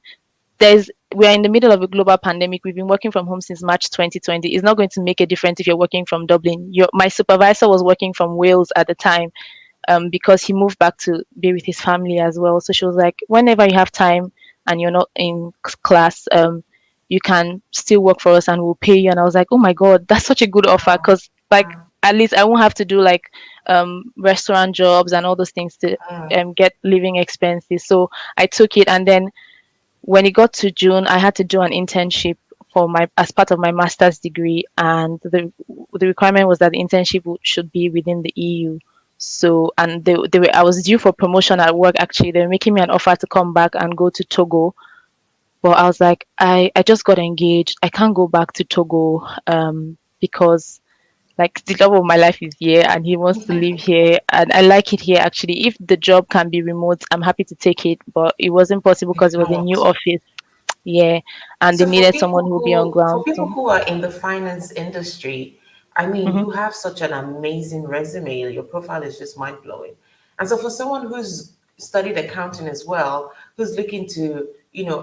We're in the middle of a global pandemic. We've been working from home since March 2020. It's not going to make a difference if you're working from Dublin. My supervisor was working from Wales at the time, because he moved back to be with his family as well. So she was like, whenever you have time and you're not in class, you can still work for us and we'll pay you. And I was like, oh my God, that's such a good offer because like at least I won't have to do like restaurant jobs and all those things to get living expenses. So I took it, and then when it got to June, I had to do an internship for my as part of my master's degree, and the requirement was that the internship should be within the EU. So, and I was due for promotion at work. Actually, they were making me an offer to come back and go to Togo, but I was like, I just got engaged. I can't go back to Togo, because like the love of my life is here and he wants to live here, and I like it here actually. If the job can be remote, I'm happy to take it, but it wasn't possible because it was a new Not. office. Yeah, and they So needed someone who would be on for ground. people So who are in the finance industry, I mean, mhm. you have such an amazing resume. Your profile is just mind blowing. And so for someone who's studied accounting as well, who's looking to,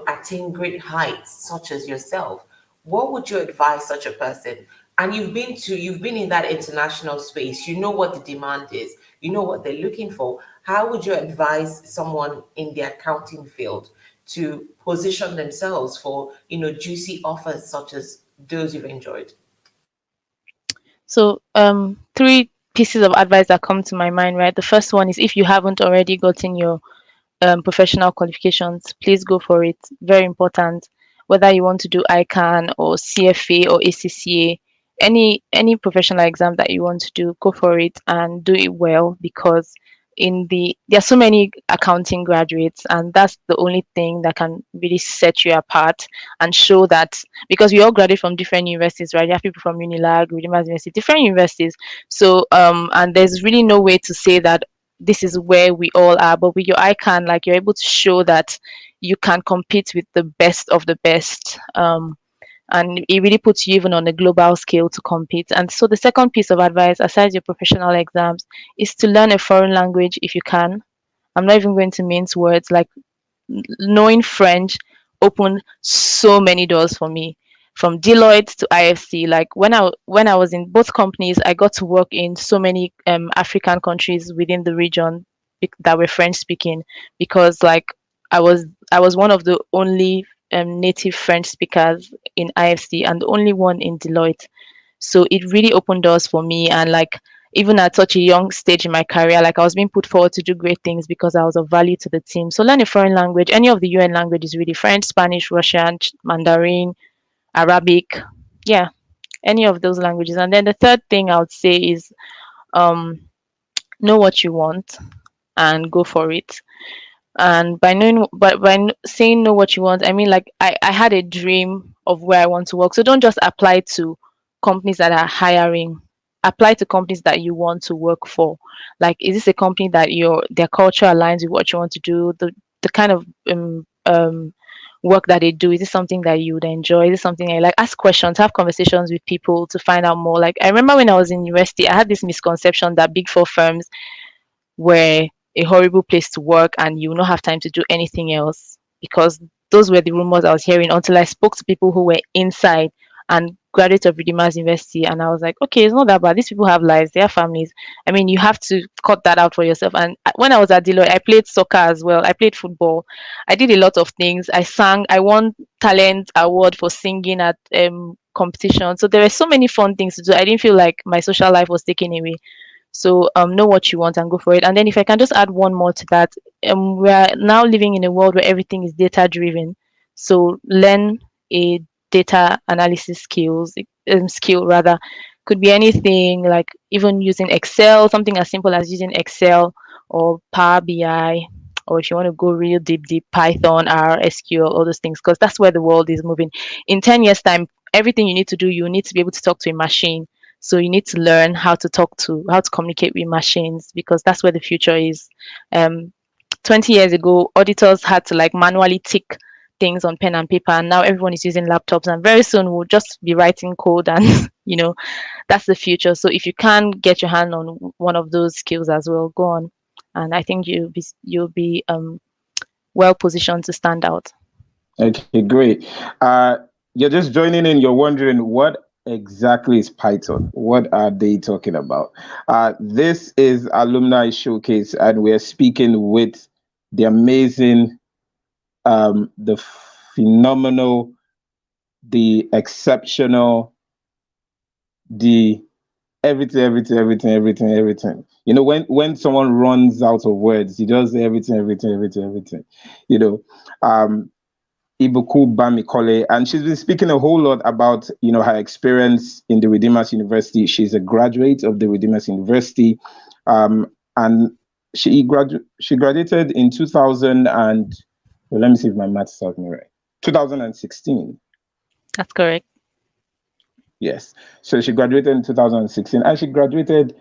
attain great heights such as yourself, what would you advise such a person? And you've been in that international space. You know what the demand is. You know what they're looking for. How would you advise someone in the accounting field to position themselves for, juicy offers such as those you've enjoyed? So three pieces of advice that come to my mind, right? The first one is, if you haven't already gotten your professional qualifications, please go for it. Very important. Whether you want to do ICANN or CFA or ACCA, any professional exam that you want to do, go for it and do it well, because there are so many accounting graduates, and that's the only thing that can really set you apart and show that, because we all graduate from different universities, right? You have people from Unilag, Redeemers University, different universities. So and there's really no way to say that this is where we all are. But with your icon, like, you're able to show that you can compete with the best of the best. And it really puts you even on a global scale to compete. And so the second piece of advice, aside your professional exams, is to learn a foreign language if you can. I'm not even going to mince words. Like, knowing French opened so many doors for me. from Deloitte to IFC. Like when I was in both companies, I got to work in so many African countries within the region that were French speaking, because like I was one of the only native French speakers in IFC and the only one in Deloitte. So it really opened doors for me. And like even at such a young stage in my career, like I was being put forward to do great things because I was of value to the team. So learn a foreign language, any of the UN languages really, French, Spanish, Russian, Mandarin, Arabic, yeah, any of those languages. And then the third thing I would say is um know what you want and go for it. And by knowing, but saying know what you want, I mean like I had a dream of where I want to work. So don't just apply to companies that are hiring. Apply to companies that you want to work for. Like, is this a company that their culture aligns with what you want to do? The kind of work that they do, is this something that you would enjoy? Is this something I like? Ask questions, have conversations with people to find out more. Like I remember when I was in university, I had this misconception that big four firms were a horrible place to work and you will not have time to do anything else, because those were the rumors I was hearing until I spoke to people who were inside and graduates of Redeemers University, and I was like, okay, it's not that bad. These people have lives, they have families. I mean, you have to cut that out for yourself. And when I was at Deloitte, I played soccer as well. I played football. I did a lot of things. I sang. I won talent award for singing at competition. So there were so many fun things to do. I didn't feel like my social life was taken away. So know what you want and go for it. And then if I can just add one more to that, we are now living in a world where everything is data driven. So learn a data analysis skill rather. Could be anything, like even using Excel, something as simple as using Excel or Power BI, or if you want to go real deep, Python, R, SQL, all those things, because that's where the world is moving. In 10 years' time, everything you need to do, you need to be able to talk to a machine. So you need to learn how to communicate with machines, because that's where the future is. Um, 20 years ago, auditors had to like manually tick things on pen and paper, and now everyone is using laptops, and very soon we'll just be writing code and that's the future. So if you can get your hand on one of those skills as well, go on. And I think you'll be well positioned to stand out. Okay, great. You're just joining in. You're wondering what exactly is Python? What are they talking about? This is Alumni Showcase, and we're speaking with the amazing, the phenomenal, the exceptional, the everything. You know, when someone runs out of words, he does everything. You know, Ibukun Bamikole, and she's been speaking a whole lot about her experience in the Redeemers University. She's a graduate of the Redeemers University, and she graduated in 2000 and well, let me see if my math serves me right. 2016. That's correct. Yes. So she graduated in 2016, and she graduated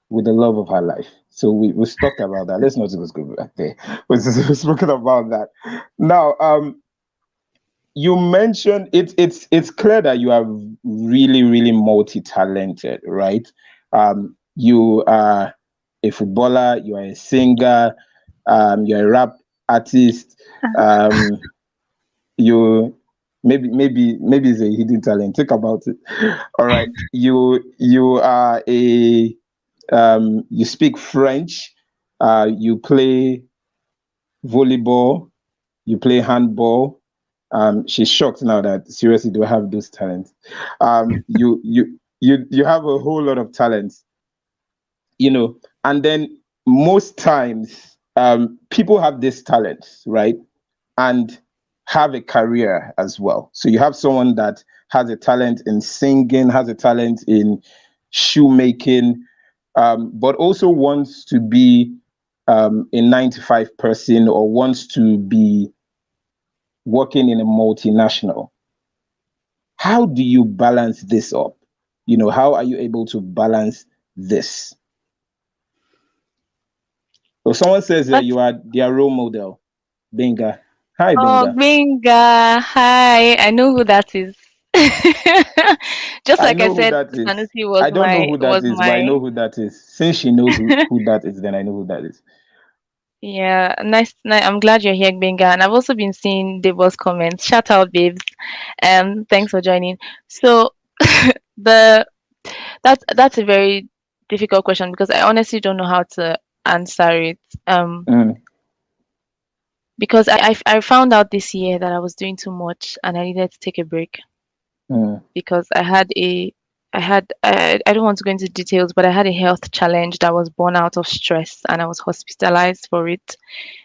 with the love of her life. So we talked about that. Let's not just go back there. We've spoken about that. Now, you mentioned it's clear that you are really multi-talented, right? You are a footballer, you are a singer, you're a rap artist, you maybe it's a hidden talent. Think about it. All right. You are a you speak French, you play volleyball, you play handball. She's shocked now that seriously do I have those talents. You have a whole lot of talents, and then most times people have these talents, right? And have a career as well. So you have someone that has a talent in singing, has a talent in shoemaking, but also wants to be a 9-to-5 person, or wants to be working in a multinational. How do you balance this up? How are you able to balance this? So someone says that you are their role model. Benga. Hi, Oh, Benga. Binga. Hi. I know who that is. Just I like I know who said, that is. Sanusi I don't know who that was is, but I my know who that is. Since she knows who that is, then I know who that is. Yeah, nice, nice. I'm glad you're here, Benga. And I've also been seeing Deborah's comments. Shout out, babes. Thanks for joining. So the that's a very difficult question because I honestly don't know how to answer it. Um, Mm, because I found out this year that I was doing too much and I needed to take a break mm, because I don't want to go into details, but I had a health challenge that was born out of stress and I was hospitalized for it.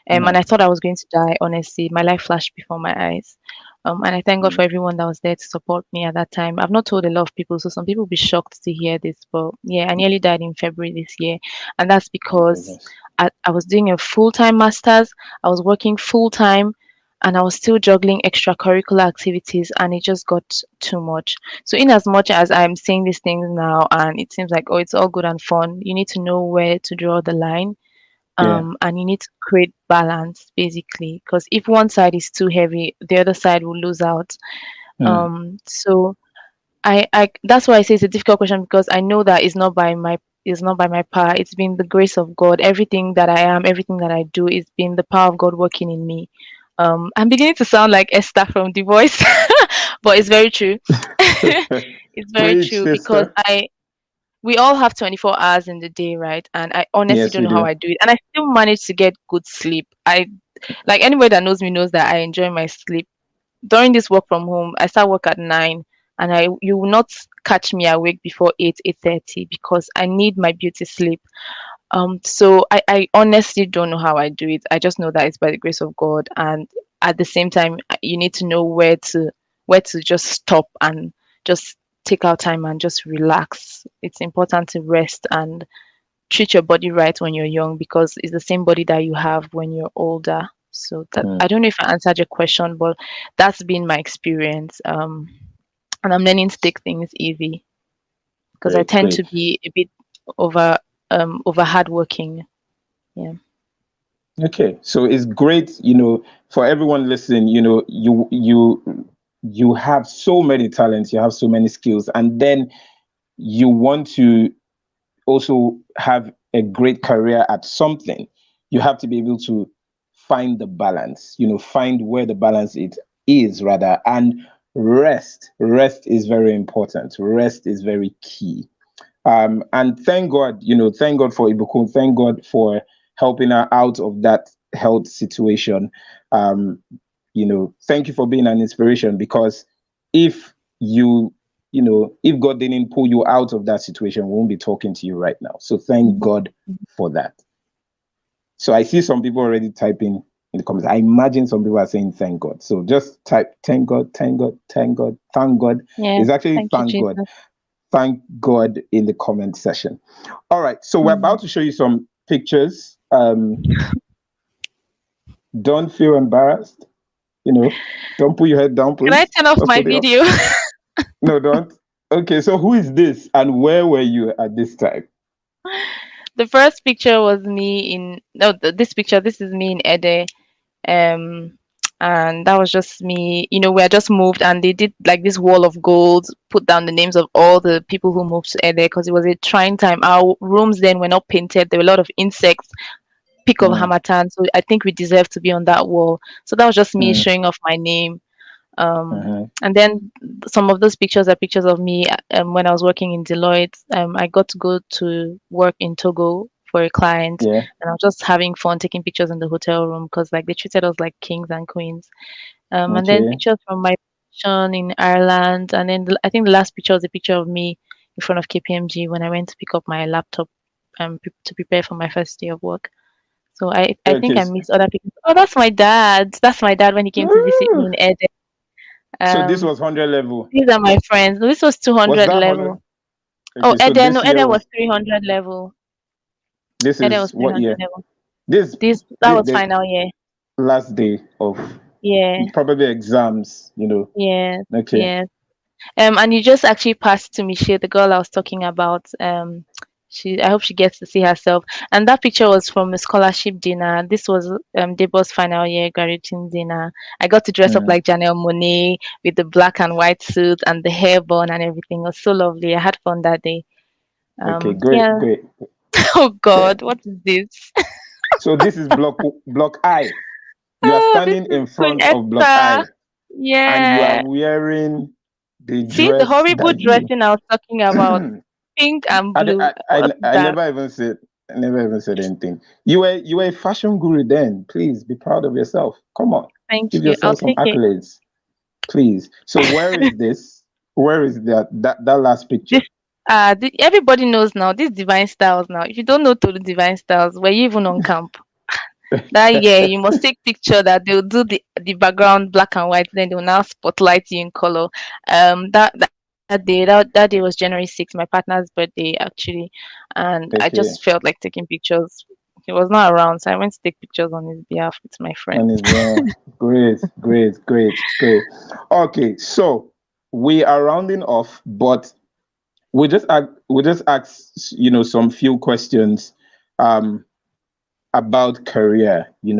And mm, I thought I was going to die, honestly. My life flashed before my eyes. And I thank God for mm. everyone that was there to support me at that time. I've not told a lot of people, so some people will be shocked to hear this. But yeah, I nearly died in February this year. And that's My because goodness. I was doing a full time master's, I was working full time, and I was still juggling extracurricular activities, and it just got too much. So, in as much as I'm saying these things now, and it seems like, oh, it's all good and fun, you need to know where to draw the line, Yeah. and you need to create balance basically because if one side is too heavy the other side will lose out. Mm, So I that's why I say it's a difficult question because I know that it's not by my power. It's been the grace of God. Everything that I am, everything that I do, is been the power of God working in me. I'm beginning to sound like Esther from The Voice, but it's very true. It's very Preach, true because sister. I we all have 24 hours in the day, right? And I honestly Yes, don't we know how do. I do it. And I still manage to get good sleep. I like anybody that knows me knows that I enjoy my sleep. During this work from home, I start work at 9 and I you will not catch me awake before 8, 8:30 because I need my beauty sleep. So I honestly don't know how I do it. I just know that it's by the grace of God, and at the same time you need to know where to just stop and just take out time and just relax. It's important to rest and treat your body right when you're young because it's the same body that you have when you're older. So that I Mm, don't know if I answered your question, but that's been my experience. And I'm learning to take things easy because I great, tend great. to be a bit over over hardworking. Yeah. Okay, so it's great, for everyone listening, you have so many talents, you have so many skills, and then you want to also have a great career at something. You have to be able to find the balance, find where the balance is rather, and rest is very important. Rest is very key. And thank God for Ibukun. Thank God for helping her out of that health situation. Thank you for being an inspiration because if if God didn't pull you out of that situation, we won't be talking to you right now. So thank Mhm. God for that. So I see some people already typing in the comments. I imagine some people are saying thank God. So just type thank God, thank God, thank God, thank God. Yeah. It's actually Thank you, thank God. Jesus. Thank God in the comment section. All right, so we're Mm. about to show you some pictures. Don't feel embarrassed. Don't put your head down, Can I please. turn off Or my something else. video? No, don't. Okay, so who is this, and where were you at this time? The first picture was me in no this picture. This is me in Ede. um and that was just me. We had just moved and they did like this wall of gold, put down the names of all the people who moved to Ede because it was a trying time. Our rooms then were not painted, there were a lot of insects, peak of Mm, Hamatan, so I think we deserved to be on that wall. So that was just me mm, showing off my name. mhm. And then some of those pictures are pictures of me when I was working in Deloitte. I got to go to work in Togo for a client, Yeah. and I was just having fun taking pictures in the hotel room because like they treated us like kings and queens. And then Okay. pictures from my position in Ireland, and then I think the last picture was a picture of me in front of KPMG when I went to pick up my laptop to prepare for my first day of work. So I think Okay. I missed other people. Oh, that's my dad. That's my dad when he came to visit me Woo! in Ede. So this Um, was 100 level. these are my friends. This was Was 200 that 100? level. Oh, Okay, so Ede, no, this year Ede was was 300 level. this Ede was is what 300 year? level. This That was the final year. last day of Yeah, probably exams. yeah, Okay. yeah. And you just actually passed to Michelle, the girl I was talking about. I hope she gets to see herself. And that picture was from a scholarship dinner. This was Deborah's final year graduating dinner. I got to dress up Mm, like Janelle Monáe with the black and white suit and the hair bun and everything. It was so lovely. I had fun that day. okay, great, Yeah. great. Oh Yeah. God, what is this? So this is block I. You are Oh, this standing is in Queen front of block Esther. I, and you are Yeah. wearing the See the dress horrible that you. dressing I was talking about. Pink and blue. What's I that? never even said. I never even said anything. You were a fashion guru then. Please be proud of yourself. Come on, Thank give you. I'll yourself some take it. accolades, please. So where is this? Where is that last picture? This everybody knows now. This divine styles now. If you don't know Tolu divine styles, were you even on camp? That year you must take picture that they'll do the background black and white, then they'll now spotlight you in color. That day was January 6th, my partner's birthday actually, and I Okay, just felt like taking pictures. He was not around, so I went to take pictures on his behalf with my on friends. his great, great, great, great. Okay, so we are rounding off, but we just ask some few questions um about career. We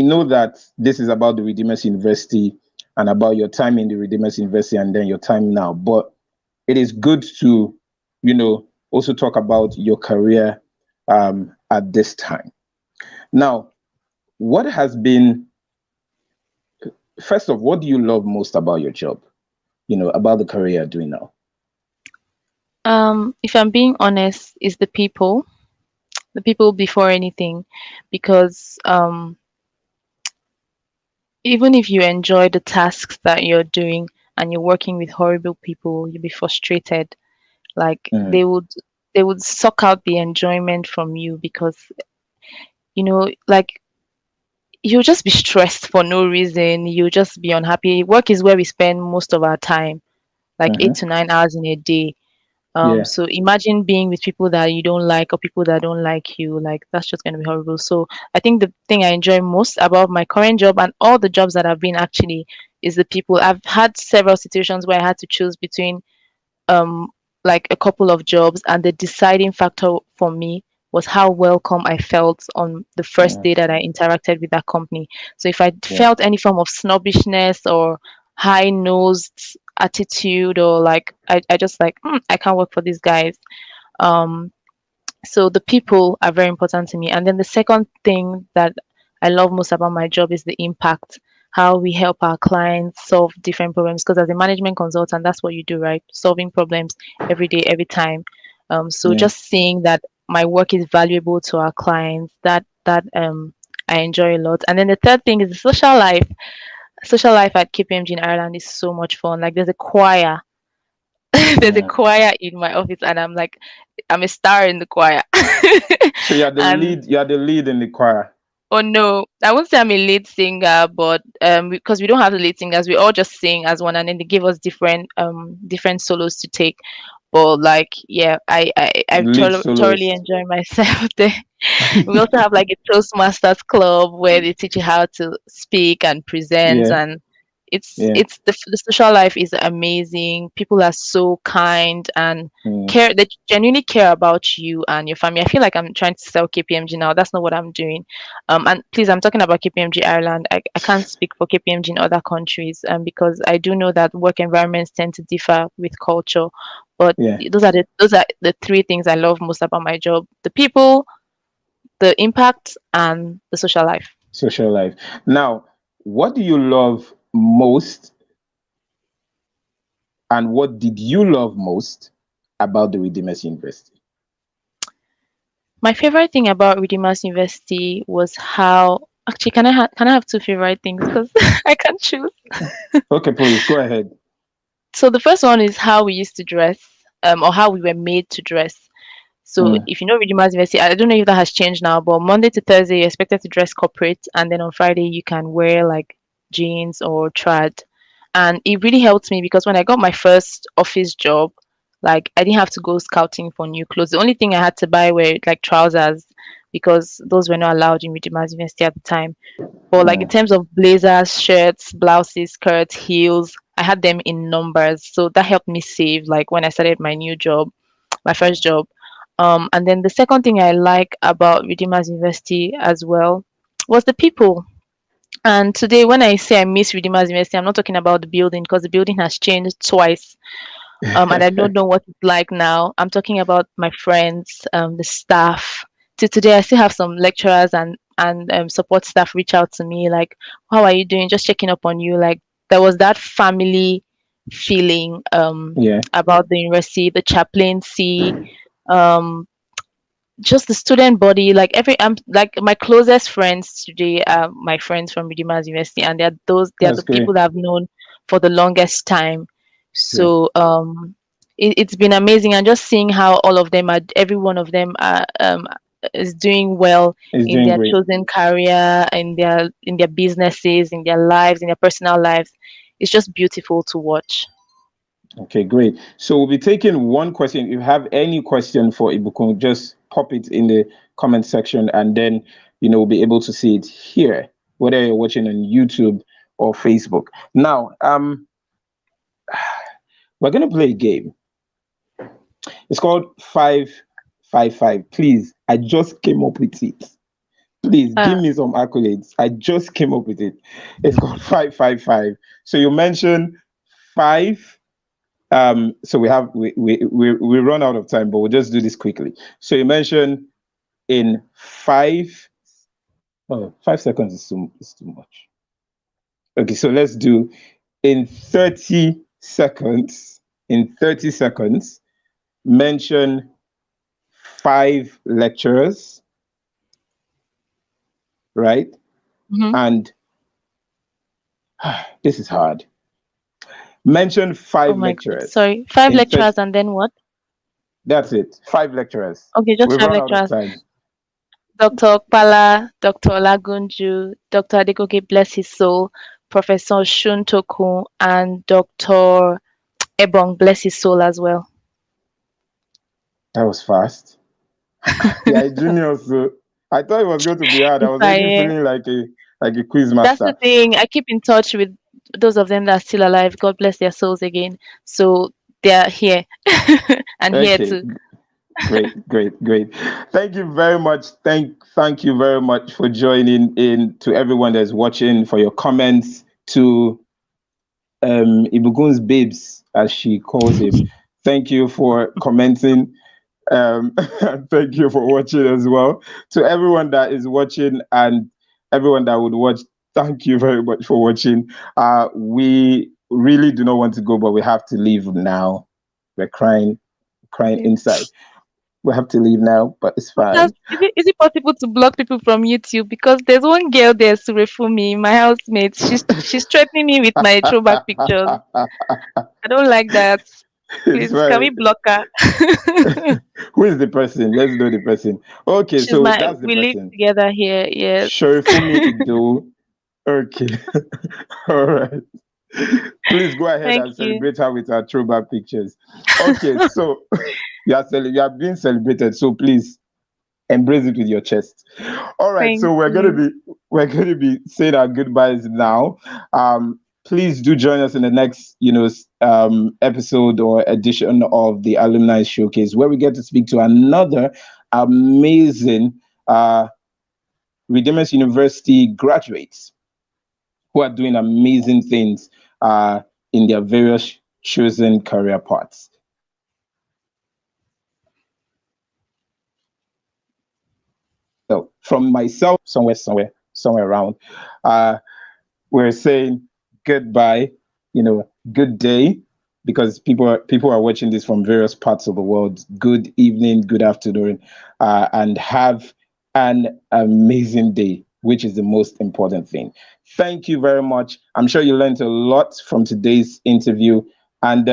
know that this is about the Redeemers University and about your time in the Redeemers University and then your time now, but it is good to also talk about your career at this time. Now, what has been first of what do you love most about your job, about the career you're doing now? If I'm being honest, is the people before anything, because even if you enjoy the tasks that you're doing and you're working with horrible people, you'll be frustrated. Like Mm, they would suck out the enjoyment from you because like you'll just be stressed for no reason. You'll just be unhappy. Work is where we spend most of our time, like eight mm-hmm. to 9 hours in a day. Yeah, So imagine being with people that you don't like or people that don't like you. Like that's just gonna be horrible. So I think the thing I enjoy most about my current job and all the jobs that I've been actually is the people. I've had several situations where I had to choose between um like a couple of jobs, and the deciding factor for me was how welcome I felt on the first mm, day that I interacted with that company. So if I yeah, felt any form of snobbishness or high nosed attitude, or like I just like I can't work for these guys. um so the people are very important to me. And then the second thing that I love most about my job is the impact, how we help our clients solve different problems. Because as a management consultant, that's what you do, right? Solving problems every day, every time. So yeah. just seeing that my work is valuable to our clients, that I enjoy a lot. And then the third thing is the social life. Social life at KPMG in Ireland is so much fun. Like there's a choir. There's a Mm. choir in my office, and I'm a star in the choir. So you are the And lead. You are the lead in the choir. oh no, I won't say I'm a lead singer, but because we don't have the lead singers, we all just sing as one, and then they give us different solos to take. But like, yeah, I Lead thoroughly soloist. enjoy myself there. We also have like a Toastmasters club where they teach you how to speak and present, Yeah, and yeah. the social life is amazing. People are so kind and Mm, care. They genuinely care about you and your family. I feel like I'm trying to sell KPMG now. That's not what I'm doing. And please, I'm talking about KPMG Ireland. I can't speak for KPMG in other countries, because I do know that work environments tend to differ with culture. But yeah. those are the three things I love most about my job: the people, the impact, and the social life. Social life. Now, what do you love most, and what did you love most about the Redeemers University? My favorite thing about Redeemers University was how actually can I have two favorite things because I can't choose. Okay, please go ahead. So the first one is how we used to dress, or how we were made to dress. So Mm, if you know Redeemers University, I don't know if that has changed now, but Monday to Thursday you're expected to dress corporate, and then on Friday you can wear like jeans or trad. And it really helped me because when I got my first office job, like I didn't have to go scouting for new clothes. The only thing I had to buy were like trousers because those were not allowed in Redeemers University at the time. But like in mm, terms of blazers, shirts, blouses, skirts, heels, I had them in numbers. So that helped me save like when I started my new job, my first job. And then the second thing I like about Redeemers University as well was the people. And today, when I say I miss Redeemers University, I'm not talking about the building because the building has changed twice. And I don't know what it's like now. I'm talking about my friends, the staff, till today, I still have some lecturers and support staff reach out to me like, "How are you doing? Just checking up on you." Like there was that family feeling Yeah, about the university, the chaplaincy, um, just the student body. Like like my closest friends today are my friends from Redeemers University, and they're that's the great. people that I've known for the longest time. Great. So it's been amazing, and just seeing how all of them are, every one of them are is doing well It's in doing their great. chosen career, in their businesses, in their lives, in their personal lives. It's just beautiful to watch. Okay, great. So we'll be taking one question. If you have any question for Ibukun, just pop it in the comment section, and then we'll be able to see it here, whether you're watching on YouTube or Facebook. Now, we're gonna play a game. It's called 555. Please, I just came up with it. Please give Ah, me some accolades. I just came up with it. It's called 555. So you mentioned five. So we run out of time, but we'll just do this quickly. So you mentioned in five. Oh, 5 seconds is too much. Okay, so let's do in 30 seconds. In 30 seconds, mention five lecturers, right? mhm. And this is hard. Mention Oh five my God. lecturers Sorry. Five in 30. lecturers and then what? That's it. Five lecturers. Okay, just We've five run out of lecturers. time. Dr. Okpala, Dr. Olagunju, Dr. Adegoke, bless his soul, Professor Shuntoku, and Dr. Ebong, bless his soul as well. That was fast. Yeah, junior. So I thought it was going to be hard. I If was I, already feeling like a quiz that's the master. thing. I keep in touch with those of them that are still alive. God bless their souls again. So they're here and here Okay, too. great, great, great. Thank you very much. Thank you very much for joining in. To everyone that's watching, for your comments, to Ibukun's babes, as she calls him. Thank you for commenting. Thank you for watching as well. To everyone that is watching and everyone that would watch, thank you very much for watching. We really do not want to go, but we have to leave now. We're crying inside. We have to leave now, but it's fine. Is it possible to block people from YouTube? Because there's one girl there, Surefumi, my housemate. She's threatening me with my throwback pictures. I don't like that. It's Please, can we fine. block her? Who is the person? Let's know the person. Okay, She's so my that's the we live person. together here. Yes. Shorifumi Ido. Okay. All right. Please go ahead Thank and you. celebrate her with our throwback pictures. Okay, so you are being celebrated, so please embrace it with your chest. All right, Thank so you. we're gonna be saying our goodbyes now. Please do join us in the next episode or edition of the Alumni Showcase, where we get to speak to another amazing Redeemers University graduates who are doing amazing things in their various chosen career paths. So from myself, somewhere around, uh, we're saying goodbye, good day, because people are watching this from various parts of the world. Good evening, good afternoon, and have an amazing day, which is the most important thing. Thank you very much. I'm sure you learned a lot from today's interview, and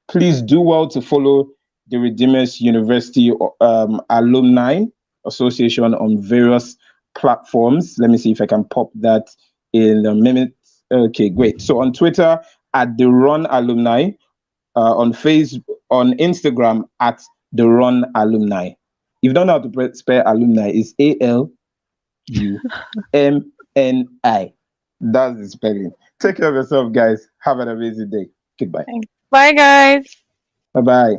please do well to follow the Redeemers University Alumni Association on various platforms. Let me see if I can pop that in a minute. Okay, great. So on Twitter at the Run Alumni, on Facebook, on Instagram at the Run Alumni. If you don't know how to spell alumni, it's ALUMNI. That's the spelling. Take care of yourself, guys. Have an amazing day. Goodbye. Thanks. Bye, guys. Bye bye.